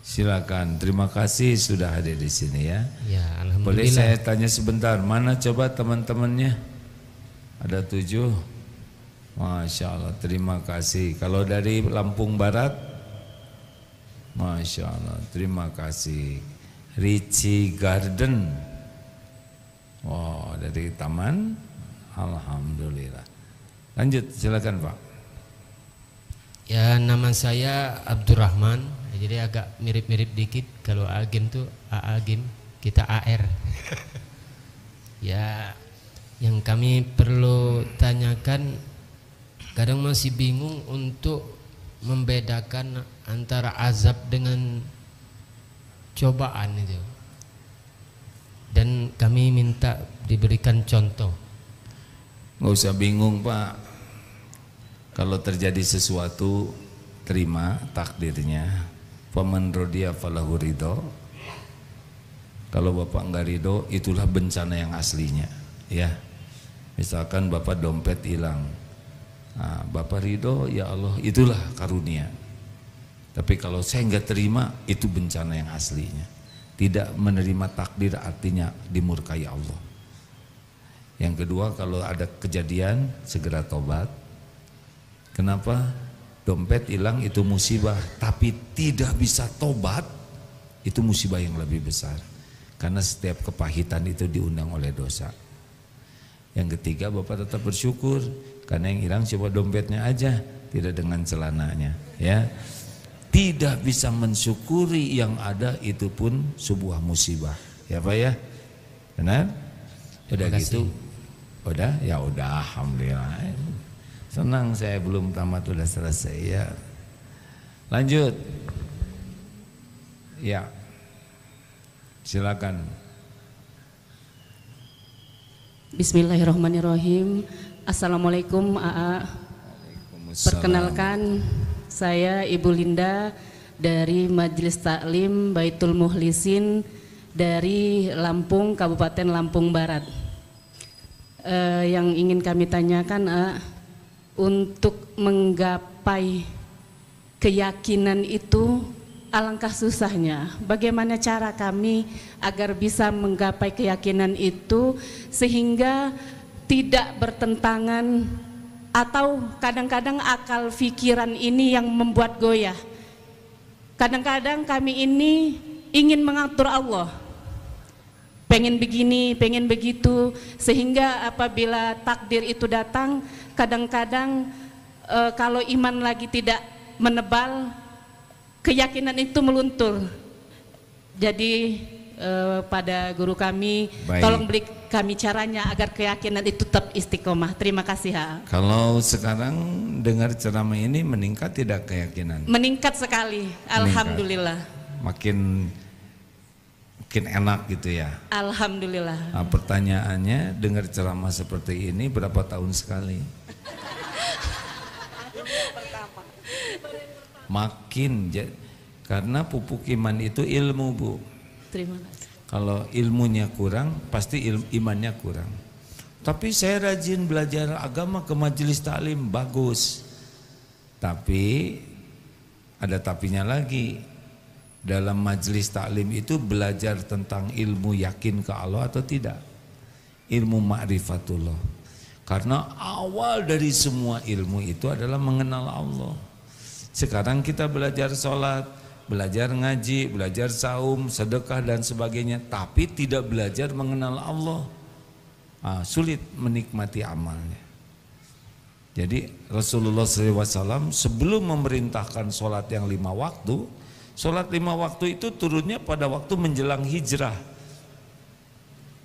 Silakan. Terima kasih sudah hadir di sini ya. Ya, alhamdulillah. Boleh saya tanya sebentar, mana coba teman-temannya? Ada 7. Masya Allah, terima kasih. Kalau dari Lampung Barat, Masya Allah, terima kasih. Richie Garden, wow, dari Taman, alhamdulillah. Lanjut, silakan Pak. Ya, nama saya Abdurrahman. Jadi agak mirip-mirip dikit. Kalau Agim tuh Agim, kita AR. Ya, yang kami perlu tanyakan, kadang masih bingung untuk membedakan antara azab dengan cobaan itu. Dan kami minta diberikan contoh. Nggak usah bingung Pak. Kalau terjadi sesuatu, terima takdirnya. Faman rodiya falahu ridho. Kalau Bapak enggak ridho, itulah bencana yang aslinya. Ya, misalkan Bapak dompet hilang, nah, Bapak ridho, ya Allah, itulah karunia. Tapi kalau saya enggak terima, itu bencana yang aslinya. Tidak menerima takdir artinya dimurkai Allah. Yang kedua, kalau ada kejadian, segera tobat. Kenapa? Dompet hilang itu musibah, tapi tidak bisa tobat, itu musibah yang lebih besar. Karena setiap kepahitan itu diundang oleh dosa. Yang ketiga, Bapak tetap bersyukur, karena yang hilang coba dompetnya aja, tidak dengan celananya. Ya, tidak bisa mensyukuri yang ada, itu pun sebuah musibah. Ya Pak ya, benar? Udah gitu, udah, ya udah, alhamdulillah. Senang saya belum tamat udah selesai ya. Lanjut. Ya. Silakan. Bismillahirrahmanirrahim. Assalamualaikum AA. Perkenalkan, saya Ibu Linda dari Majelis Taklim Baitul Mukhlisin dari Lampung, Kabupaten Lampung Barat. Yang ingin kami tanyakan, untuk menggapai keyakinan itu alangkah susahnya. Bagaimana cara kami agar bisa menggapai keyakinan itu sehingga tidak bertentangan, atau kadang-kadang akal pikiran ini yang membuat goyah. Kadang-kadang kami ini ingin mengatur Allah, pengen begini, pengen begitu, sehingga apabila takdir itu datang, kadang-kadang kalau iman lagi tidak menebal, keyakinan itu meluntur. Jadi pada guru kami, baik, tolong beri kami caranya agar keyakinan itu tetap istiqomah. Terima kasih Ha. Kalau sekarang dengar ceramah ini meningkat tidak keyakinan? Meningkat sekali, alhamdulillah. Makin Mungkin enak gitu ya. Alhamdulillah. Nah, pertanyaannya, dengar ceramah seperti ini berapa tahun sekali? Makin, karena pupuk iman itu ilmu, Bu. Terima kasih. Kalau ilmunya kurang, pasti imannya kurang. Tapi saya rajin belajar agama ke majelis taklim, bagus. Tapi ada tapinya lagi. Dalam majelis taklim itu belajar tentang ilmu yakin ke Allah atau tidak? Ilmu ma'rifatullah. Karena awal dari semua ilmu itu adalah mengenal Allah. Sekarang kita belajar sholat, belajar ngaji, belajar saum, sedekah dan sebagainya, tapi tidak belajar mengenal Allah. Sulit menikmati amalnya. Jadi Rasulullah SAW sebelum memerintahkan sholat yang 5 waktu, sholat 5 waktu itu turunnya pada waktu menjelang hijrah.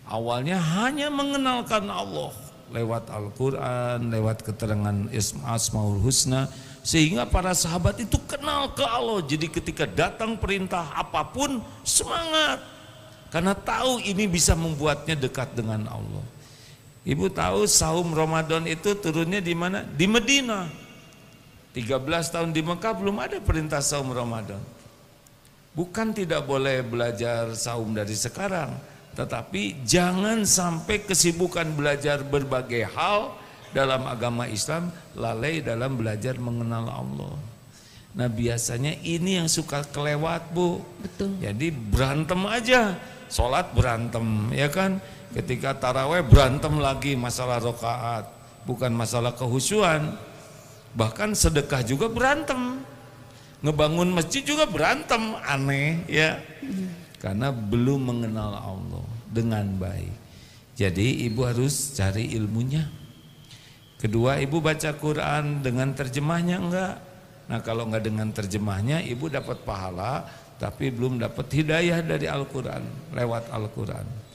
Awalnya hanya mengenalkan Allah lewat Al-Quran, lewat keterangan Asmaul Husna, sehingga para sahabat itu kenal ke Allah. Jadi ketika datang perintah apapun semangat, karena tahu ini bisa membuatnya dekat dengan Allah. Ibu tahu saum Ramadan itu turunnya di mana? Di Medina. 13 tahun di Mekah belum ada perintah saum Ramadan. Bukan tidak boleh belajar saum dari sekarang, tetapi jangan sampai kesibukan belajar berbagai hal dalam agama Islam lalai dalam belajar mengenal Allah. Nah biasanya ini yang suka kelewat, Bu. Betul. Jadi berantem aja, sholat berantem, ya kan? Ketika taraweh berantem lagi masalah rokaat, bukan masalah kehusuan. Bahkan sedekah juga berantem, ngebangun masjid juga berantem, aneh ya. Karena belum mengenal Allah dengan baik. Jadi ibu harus cari ilmunya. Kedua, ibu baca Quran dengan terjemahnya enggak? Nah kalau enggak dengan terjemahnya, ibu dapat pahala, tapi belum dapat hidayah dari Al-Quran, lewat Al-Quran.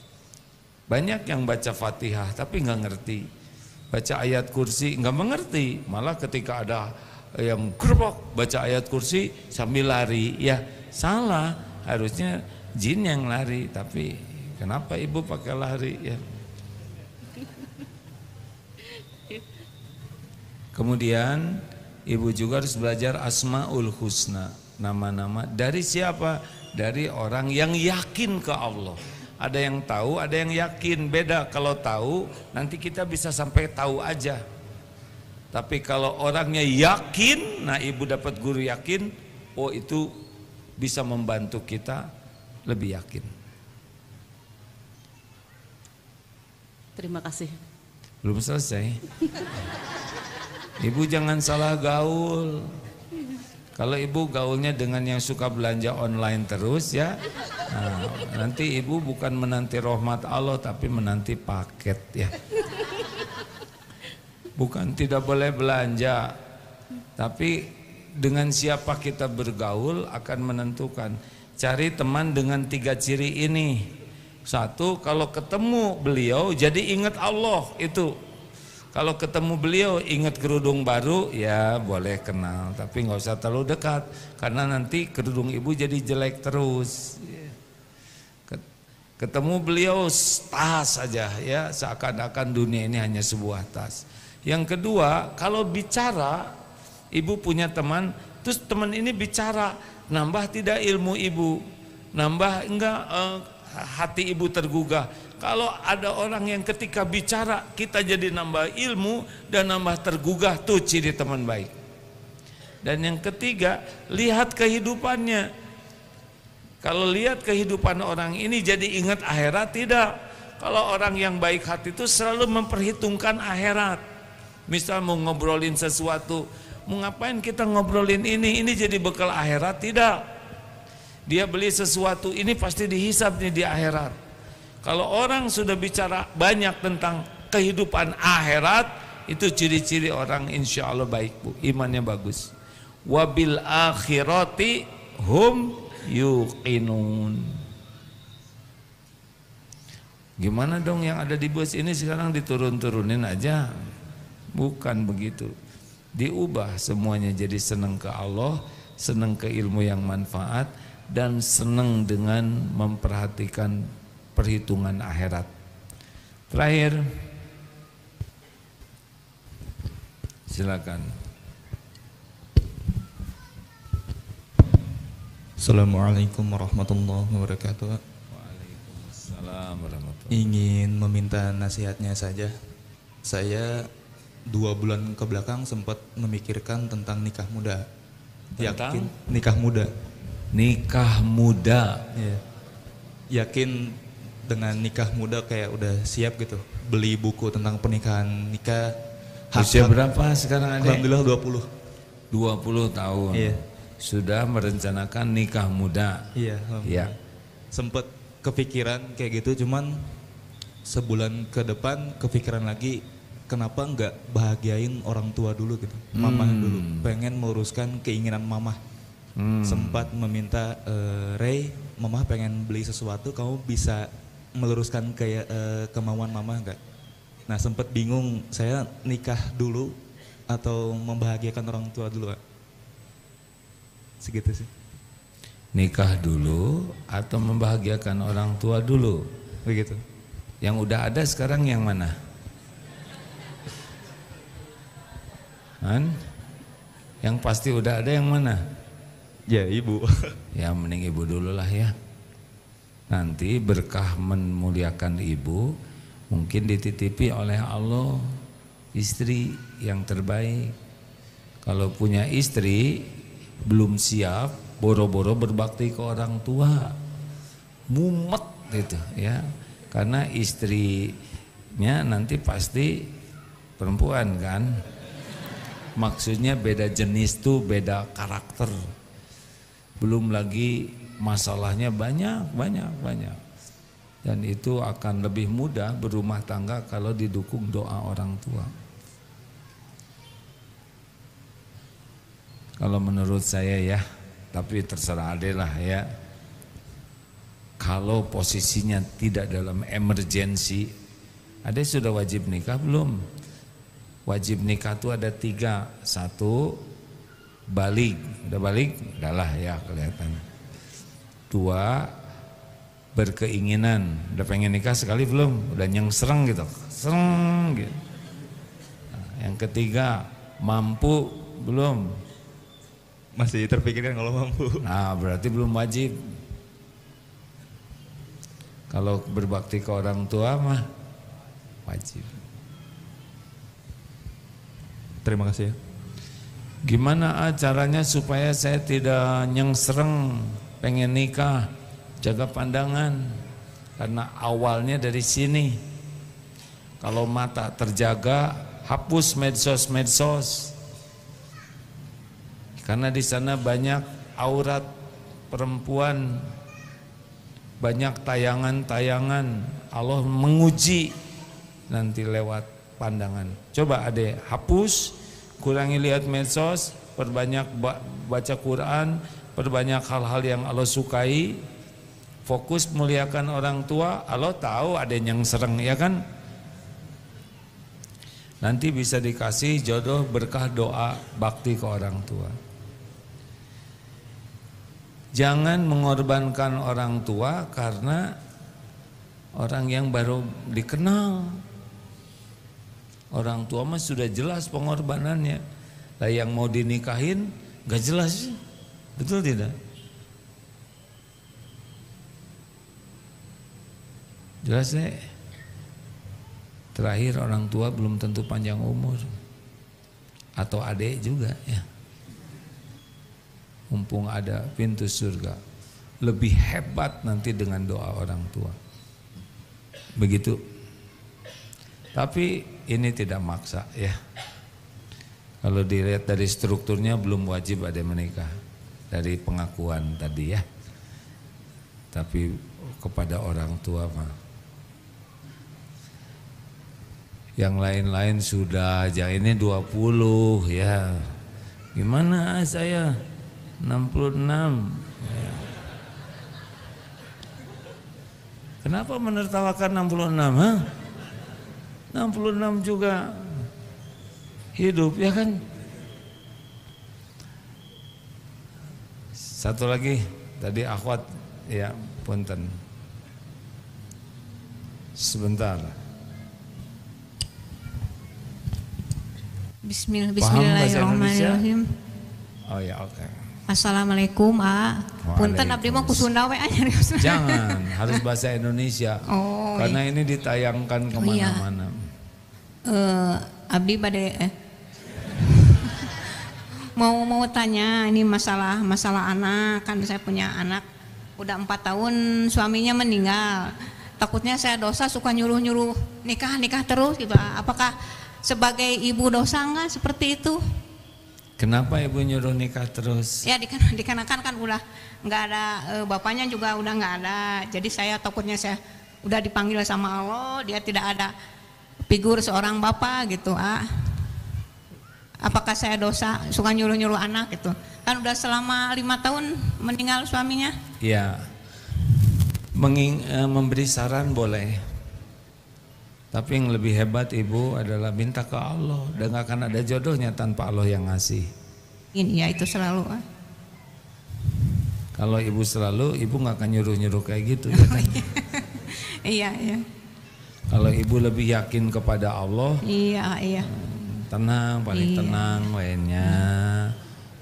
Banyak yang baca Fatihah tapi enggak ngerti, baca ayat kursi enggak mengerti, malah ketika ada yang gerbok baca ayat kursi sambil lari, ya salah, harusnya jin yang lari, tapi kenapa ibu pakai lari ya? Kemudian ibu juga harus belajar Asmaul Husna, nama-nama dari siapa? Dari orang yang yakin ke Allah. Ada yang tahu, ada yang yakin, beda. Kalau tahu nanti kita bisa sampai tahu aja. Tapi kalau orangnya yakin, nah ibu dapat guru yakin, oh itu bisa membantu kita lebih yakin. Terima kasih. Belum selesai. Ibu jangan salah gaul. Kalau ibu gaulnya dengan yang suka belanja online terus ya, nah, nanti ibu bukan menanti rahmat Allah tapi menanti paket ya. Bukan tidak boleh belanja, tapi dengan siapa kita bergaul akan menentukan. Cari teman dengan 3 ciri ini. 1, kalau ketemu beliau jadi ingat Allah itu. Kalau ketemu beliau ingat kerudung baru, ya boleh kenal, tapi nggak usah terlalu dekat, karena nanti kerudung ibu jadi jelek terus. Ketemu beliau tas saja, ya seakan-akan dunia ini hanya sebuah tas. Yang kedua, kalau bicara, ibu punya teman, terus teman ini bicara, nambah tidak ilmu ibu, nambah enggak hati ibu tergugah. Kalau ada orang yang ketika bicara kita jadi nambah ilmu dan nambah tergugah, tuh ciri teman baik. Dan yang ketiga, lihat kehidupannya. Kalau lihat kehidupan orang ini jadi ingat akhirat, tidak. Kalau orang yang baik hati itu selalu memperhitungkan akhirat. Misal mau ngobrolin sesuatu, mau ngapain kita ngobrolin ini jadi bekal akhirat, tidak. Dia beli sesuatu ini pasti dihisab nih di akhirat. Kalau orang sudah bicara banyak tentang kehidupan akhirat, itu ciri-ciri orang insya Allah baik, Bu, imannya bagus. Wabil akhirati hum yuqinun. Gimana dong yang ada di bus ini sekarang diturun-turunin aja? Bukan begitu. Diubah semuanya jadi senang ke Allah, senang ke ilmu yang manfaat, dan senang dengan memperhatikan perhitungan akhirat. Terakhir, silakan. Assalamualaikum warahmatullahi wabarakatuh. Waalaikumsalam warahmatullahi. Ingin meminta nasihatnya saja. Saya 2 bulan ke belakang sempat memikirkan tentang nikah muda. Tentang? Nikah muda. Nikah muda. Ya. Yakin dengan nikah muda kayak udah siap gitu. Beli buku tentang pernikahan nikah. Usia berapa sekarang adek? Alhamdulillah 20. 20 tahun. Iya. Sudah merencanakan nikah muda. Iya, Ya. Sempet kepikiran kayak gitu, cuman sebulan ke depan kepikiran lagi, kenapa nggak bahagiain orang tua dulu gitu, mamah dulu. Pengen meluruskan keinginan mamah. Sempat meminta, Ray, mamah pengen beli sesuatu, kamu bisa meluruskan kayak kemauan mamah nggak? Nah sempat bingung, saya nikah dulu atau membahagiakan orang tua dulu, Kak? Segitu sih. Nikah dulu atau membahagiakan orang tua dulu? Begitu. Yang udah ada sekarang yang mana? Han? Yang pasti udah ada yang mana? Ya ibu. Ya mending ibu dulu lah ya. Nanti berkah memuliakan ibu mungkin dititipi oleh Allah istri yang terbaik. Kalau punya istri belum siap, boro-boro berbakti ke orang tua, mumet gitu ya. Karena istrinya nanti pasti perempuan kan. Maksudnya beda jenis tuh, beda karakter. Belum lagi masalahnya banyak. Dan itu akan lebih mudah berumah tangga kalau didukung doa orang tua. Kalau menurut saya ya, tapi terserah Ade lah ya. Kalau posisinya tidak dalam emergensi, Ade sudah wajib nikah belum? Wajib nikah itu ada 3. 1, balik. Udah balik? Udah lah ya kelihatan. 2, berkeinginan. Udah pengen nikah sekali belum? Udah nyengsreng gitu. Sereng gitu. Nah, yang 3, mampu belum? Masih terpikirkan kalau mampu. Nah berarti belum wajib. Kalau berbakti ke orang tua mah wajib. Terima kasih ya. Gimana caranya supaya saya tidak nyengsreng pengen nikah? Jaga pandangan. Karena awalnya dari sini. Kalau mata terjaga, hapus medsos. Karena di sana banyak aurat perempuan, banyak tayangan-tayangan. Allah menguji nanti lewat pandangan. Coba Ade hapus, kurangi lihat medsos, perbanyak baca Quran, perbanyak hal-hal yang Allah sukai. Fokus muliakan orang tua. Allah tahu ada yang sereng ya kan? Nanti bisa dikasih jodoh berkah doa bakti ke orang tua. Jangan mengorbankan orang tua karena orang yang baru dikenal. Orang tua mah sudah jelas pengorbanannya. Lah yang mau dinikahin gak jelas, betul tidak? Jelas deh. Terakhir orang tua belum tentu panjang umur. Atau adik juga ya. Mumpung ada pintu surga, lebih hebat nanti dengan doa orang tua. Begitu. Tapi ini tidak maksa ya. Kalau dilihat dari strukturnya belum wajib ada menikah. Dari pengakuan tadi ya. Tapi kepada orang tua mah. Yang lain-lain sudah aja ini 20 ya. Gimana saya? 66 ya. Kenapa menertawakan 66 ha? 66 juga hidup ya kan. Satu lagi Tadi akhwat ya, punten. Sebentar. Bismillahirrahmanirrahim. Oh ya, oke. Assalamualaikum, punten abdi mah ku Sunda we nyarios. Jangan, harus bahasa Indonesia. Oh, karena ini ditayangkan kemana-mana. Abdi bade mau tanya ini masalah anak, kan saya punya anak udah 4 tahun, suaminya meninggal. Takutnya saya dosa, suka nyuruh nikah terus gitu. Apakah sebagai ibu dosa enggak seperti itu? Kenapa ibu nyuruh nikah terus? Ya dikarenakan kan udah nggak ada, bapaknya juga udah nggak ada. Jadi saya takutnya saya udah dipanggil sama Allah, dia tidak ada figur seorang bapak gitu. Apakah saya dosa suka nyuruh anak gitu? Kan udah selama 5 tahun meninggal suaminya. Ya, memberi saran boleh. Tapi yang lebih hebat ibu adalah minta ke Allah, dan gak akan ada jodohnya tanpa Allah yang ngasih. Ini ya itu selalu. Kalau ibu selalu, ibu gak akan nyuruh kayak gitu ya kan? Iya. Kalau ibu lebih yakin kepada Allah, iya. Tenang, paling tenang lainnya.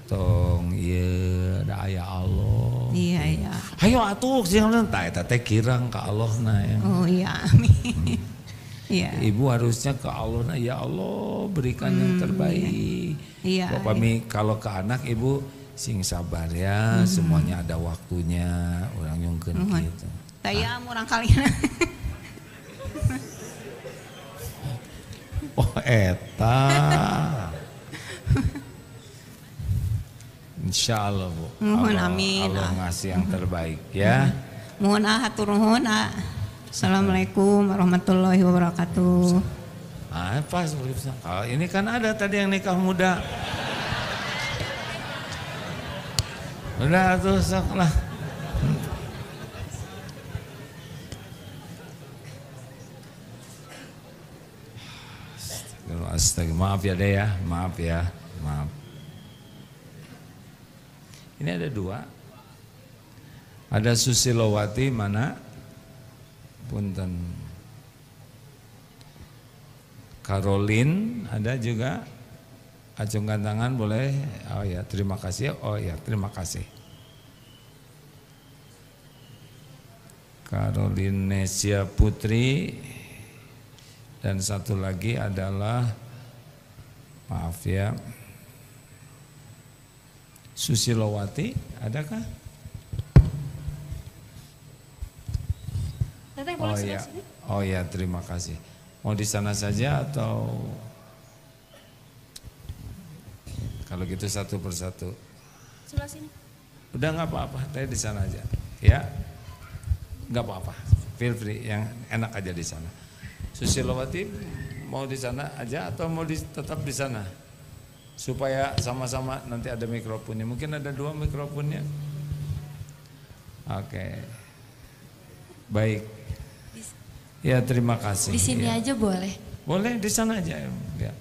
Tong, iya, ada ayah Allah. Iya. Ayo atuh, jangan teh kirang ke Allah nah ya. Oh iya, amin. Iya. Ibu harusnya ke Allah, nah ya Allah berikan yang terbaik. Iya. Bapak kalau ke anak ibu sing sabar ya, semuanya ada waktunya, orang nyungkeun gitu. Saya murang kali. Oh eta. Insya Allah Bu. Mohon amin. Allah ngasih yang terbaik ya. Mohon hatur nuhun. Assalamualaikum warahmatullahi wabarakatuh. Pas ini kan ada tadi yang nikah muda. Udah tuh sok lah. Astagfirullah, maaf ya deh ya, maaf. Ini ada 2. Ada Susilowati mana? Punten. Caroline ada juga. Acungkan tangan boleh. Oh ya, terima kasih. Oh ya, terima kasih. Caroline Nesia Putri. Dan satu lagi adalah, maaf ya, Susilowati, adakah? Oh ya, terima kasih. Mau di sana saja atau kalau gitu satu persatu? Sebelah sini. Udah nggak apa-apa, tadi di sana aja, ya, nggak apa-apa. Feel free, yang enak aja di sana. Susilowati mau di sana aja atau mau tetap di sana? Supaya sama-sama nanti ada mikrofonnya. Mungkin ada 2 mikrofonnya. Oke. Baik. Ya, terima kasih. Di sini ya. aja boleh? Boleh, di sana aja ya.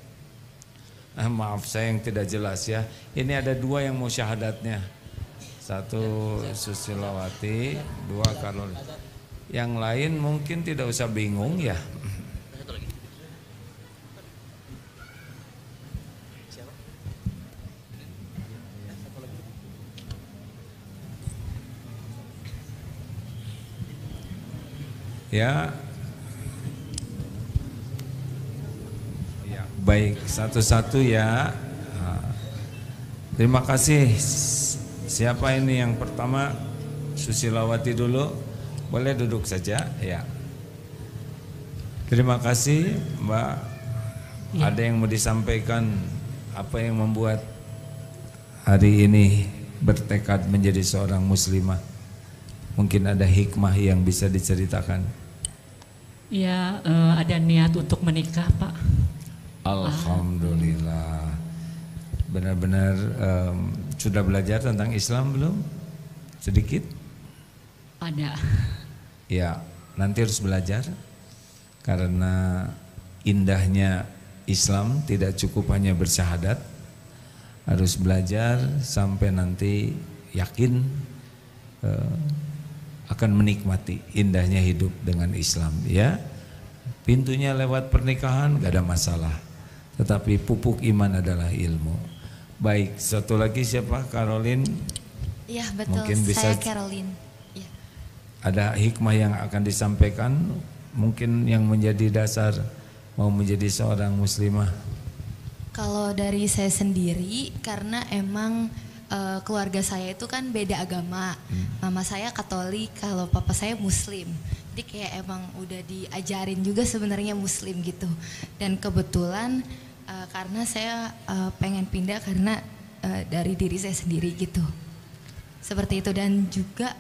Maaf saya yang tidak jelas ya. Ini ada 2 yang mau syahadatnya. 1 Susilowati, 2 Caroline. Yang lain mungkin tidak usah bingung ya. Ya, baik, satu-satu ya. Terima kasih. Siapa ini yang pertama? Susilowati dulu. Boleh duduk saja ya. Terima kasih Mbak. Ya. Ada yang mau disampaikan, apa yang membuat hari ini bertekad menjadi seorang muslimah? Mungkin ada hikmah yang bisa diceritakan. Ya, ada niat untuk menikah, Pak. Alhamdulillah. Benar-benar sudah belajar tentang Islam belum? Sedikit? Ada. Ya, nanti harus belajar. Karena indahnya Islam tidak cukup hanya bersyahadat. Harus belajar sampai nanti yakin akan menikmati indahnya hidup dengan Islam ya. Pintunya lewat pernikahan gak ada masalah, tetapi pupuk iman adalah ilmu. Baik, satu lagi siapa? Caroline? Iya betul, mungkin bisa, saya Caroline ya. Ada hikmah yang akan disampaikan mungkin yang menjadi dasar mau menjadi seorang muslimah. Kalau dari saya sendiri, karena emang keluarga saya itu kan beda agama. Mama saya Katolik, kalau papa saya Muslim. Jadi kayak emang udah diajarin juga sebenarnya Muslim gitu. Dan kebetulan karena saya pengen pindah karena dari diri saya sendiri gitu. Seperti itu. Dan juga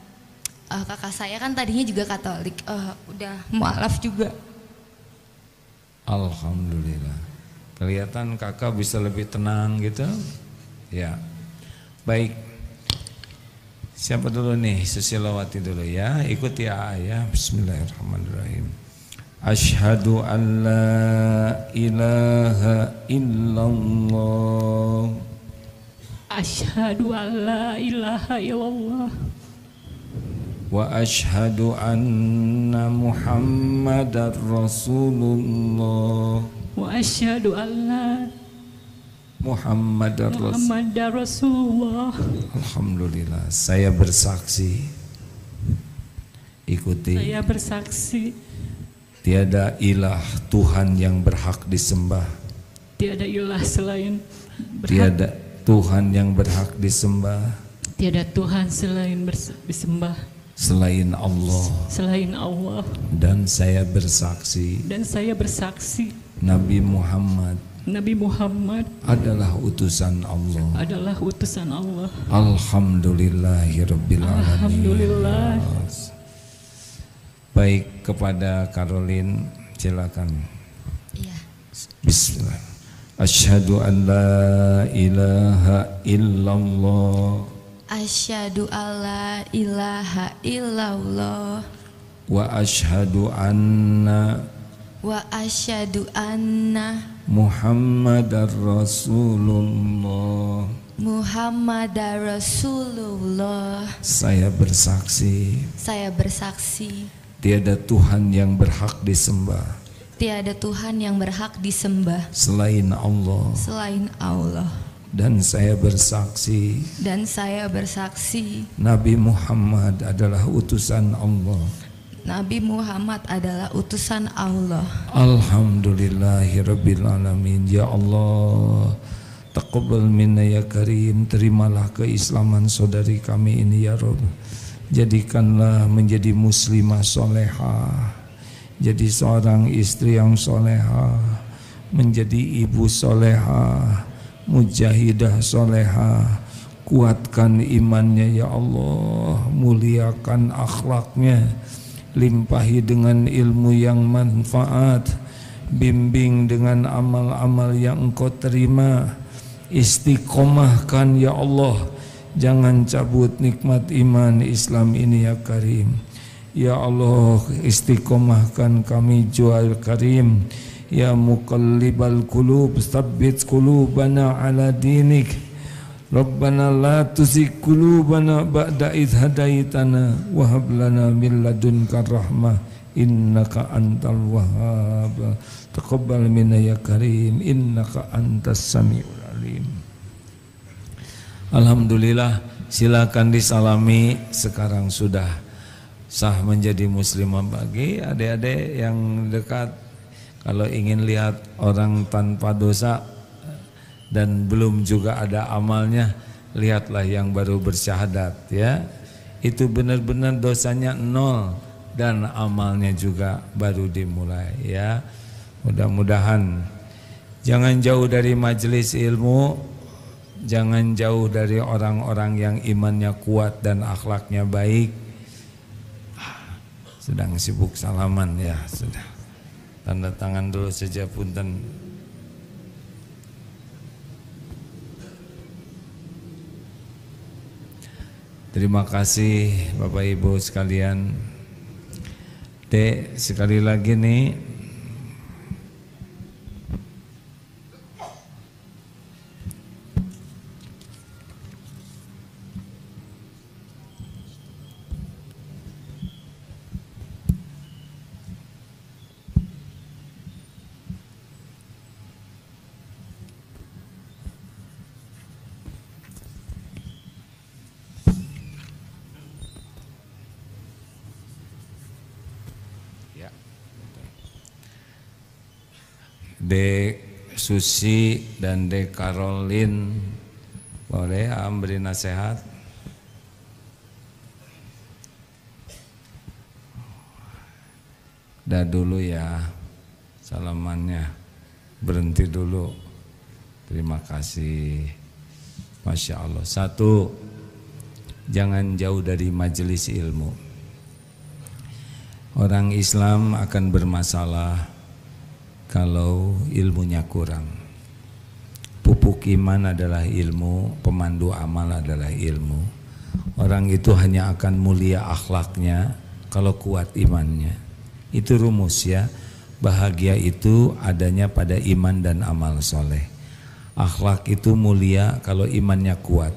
kakak saya kan tadinya juga Katolik, udah mualaf juga. Alhamdulillah. Kelihatan kakak bisa lebih tenang gitu. Ya. Baik. Siapa dulu nih? Susilawati dulu ya. Ikuti ya. Bismillahirrahmanirrahim. Asyhadu an la ilaha illallah. Asyhadu an la ilaha illallah. Wa asyhadu anna Muhammadar Rasulullah. Wa asyhadu an la Muhammadar Rasulullah. Alhamdulillah, saya bersaksi. Ikuti. Saya bersaksi tiada ilah Tuhan yang berhak disembah. tiada ilah selain Tiada Tuhan yang berhak disembah. Tiada Tuhan selain disembah selain Allah. Selain Allah. Dan saya bersaksi. Dan saya bersaksi Nabi Muhammad adalah utusan Allah. Alhamdulillahirabbil alamin. Alhamdulillah. Baik, kepada Caroline silakan. Iya. Bismillah. Asyhadu an la ilaha illallah. Asyhadu alla ilaha illallah. Wa asyhadu anna Muhammadar Rasulullah. Saya bersaksi tiada Tuhan yang berhak disembah selain Allah. Dan saya bersaksi Nabi Muhammad adalah utusan Allah. Alhamdulillahirabbil alamin. Ya Allah, taqabbal minna ya karim. Terimalah keislaman saudari kami ini ya Rabb. Jadikanlah menjadi muslimah solehah, jadi seorang istri yang solehah, menjadi ibu solehah, mujahidah solehah. Kuatkan imannya ya Allah, muliakan akhlaknya, limpahi dengan ilmu yang manfaat, bimbing dengan amal-amal yang Engkau terima, istiqomahkan ya Allah, jangan cabut nikmat iman Islam ini ya Karim. Ya Allah, istiqomahkan kami jual Karim. Ya muqallibal qulub, tsabbit qulubana ala dinik. Rabbana la tuzigh qulubana ba'da idh hadaitana wa hab lana min ladunka rahmah innaka antal wahhab. Taqabbal minna ya Karim innaka antas samiul alim. Alhamdulillah, silakan disalami. Sekarang sudah sah menjadi muslimah. Bagi adik-adik yang dekat, kalau ingin lihat orang tanpa dosa dan belum juga ada amalnya, lihatlah yang baru bersyahadat ya. Itu benar-benar dosanya nol dan amalnya juga baru dimulai ya. Mudah-mudahan jangan jauh dari majelis ilmu, jangan jauh dari orang-orang yang imannya kuat dan akhlaknya baik. Sedang sibuk salaman ya, sudah. Tanda tangan dulu saja punten. Terima kasih Bapak Ibu sekalian. Dek, sekali lagi nih, Dek Susi dan Dek Caroline, boleh beri nasihat? Dah dulu ya salamannya, berhenti dulu. Terima kasih. Masya Allah. Satu, jangan jauh dari majelis ilmu. Orang Islam akan bermasalah kalau ilmunya kurang. Pupuk iman adalah ilmu, pemandu amal adalah ilmu. Orang itu hanya akan mulia akhlaknya kalau kuat imannya. Itu rumus ya. Bahagia itu adanya pada iman dan amal soleh. Akhlak itu mulia kalau imannya kuat.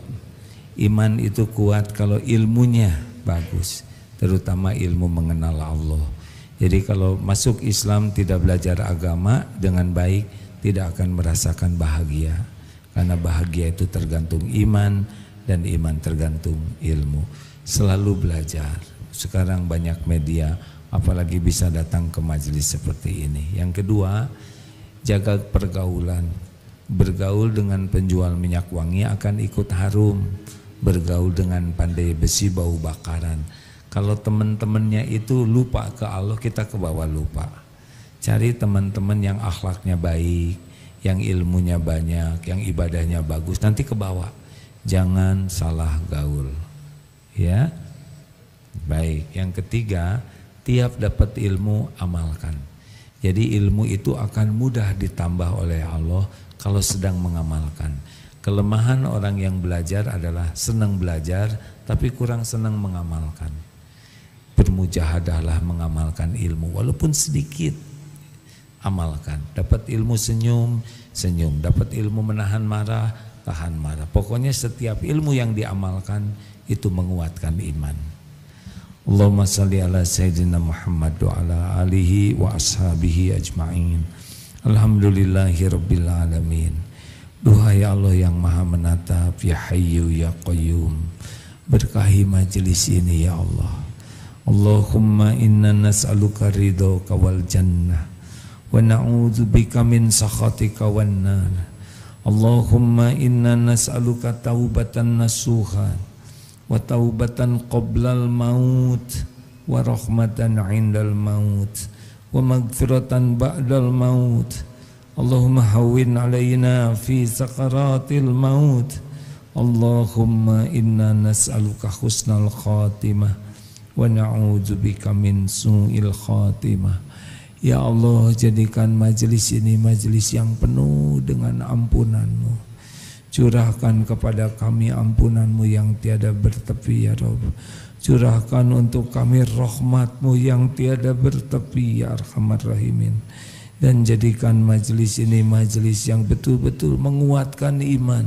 Iman itu kuat kalau ilmunya bagus, terutama ilmu mengenal Allah. Jadi kalau masuk Islam tidak belajar agama dengan baik, tidak akan merasakan bahagia. Karena bahagia itu tergantung iman, dan iman tergantung ilmu. Selalu belajar. Sekarang banyak media, apalagi bisa datang ke majelis seperti ini. Yang kedua, jaga pergaulan. Bergaul dengan penjual minyak wangi akan ikut harum. Bergaul dengan pandai besi bau bakaran. Kalau teman-temannya itu lupa ke Allah, kita ke bawah lupa. Cari teman-teman yang akhlaknya baik, yang ilmunya banyak, yang ibadahnya bagus, nanti ke bawah. Jangan salah gaul. Ya. Baik, yang ketiga, tiap dapat ilmu amalkan. Jadi ilmu itu akan mudah ditambah oleh Allah kalau sedang mengamalkan. Kelemahan orang yang belajar adalah senang belajar tapi kurang senang mengamalkan. Bermujahadahlah mengamalkan ilmu walaupun sedikit. Amalkan. Dapat ilmu senyum, senyum. Dapat ilmu menahan marah, tahan marah. Pokoknya setiap ilmu yang diamalkan itu menguatkan iman. Allahumma salli ala Sayyidina Muhammad wa ala alihi wa ashabihi ajma'in. Alhamdulillahi rabbil alamin. Duhai Allah yang maha menatap, ya hayyu ya qayyum, berkahi majelis ini ya Allah. Allahumma inna nas'aluka ridhoka wal jannah wa na'udzubika min sakhatika wan nar. Allahumma inna nas'aluka taubatan nasuha wa taubatan qoblal maut wa rahmatan indal maut wa magfiratan ba'dal maut. Allahumma hawwin alaina fi sakaratil maut. Allahumma inna nas'aluka husnal khatimah wa na'udzubika min su'il khatimah. Ya Allah, jadikan majelis ini majelis yang penuh dengan ampunan-Mu. Curahkan kepada kami ampunan-Mu yang tiada bertepi ya Rabb. Curahkan untuk kami rahmat-Mu yang tiada bertepi ya Arhamar Rahimin. Dan jadikan majelis ini majelis yang betul-betul menguatkan iman,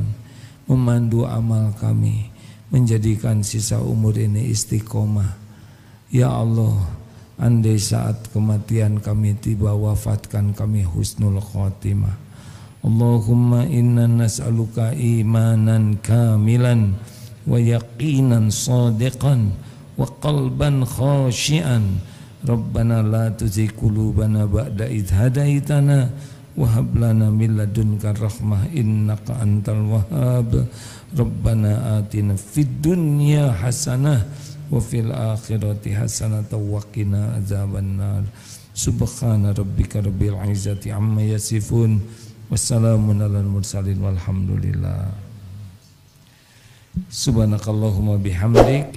memandu amal kami, menjadikan sisa umur ini istiqomah. Ya Allah, andai saat kematian kami tiba, wafatkan kami husnul khatimah. Allahumma inna nas'aluka imanan kamilan wa yaqinan sadiqan wa qalban khashian. Rabbana la tuzigh qulubana ba'da idh hadaitana wa hab lana min ladunka rahmah innaka antal wahhab. Rabbana atina fid dunya hasanah wa fil akhirati hasanah wa qina azabannar. Subhana rabbika rabbil izzati amma yasifun. Wassalamun alal mursalin walhamdulillah. Subhanakallahumma bihamdik,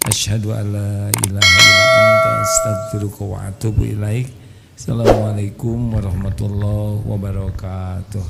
asyhadu an la ilaha illa anta, astaghfiruka wa atubu ilaik. Assalamualaikum warahmatullahi wabarakatuh.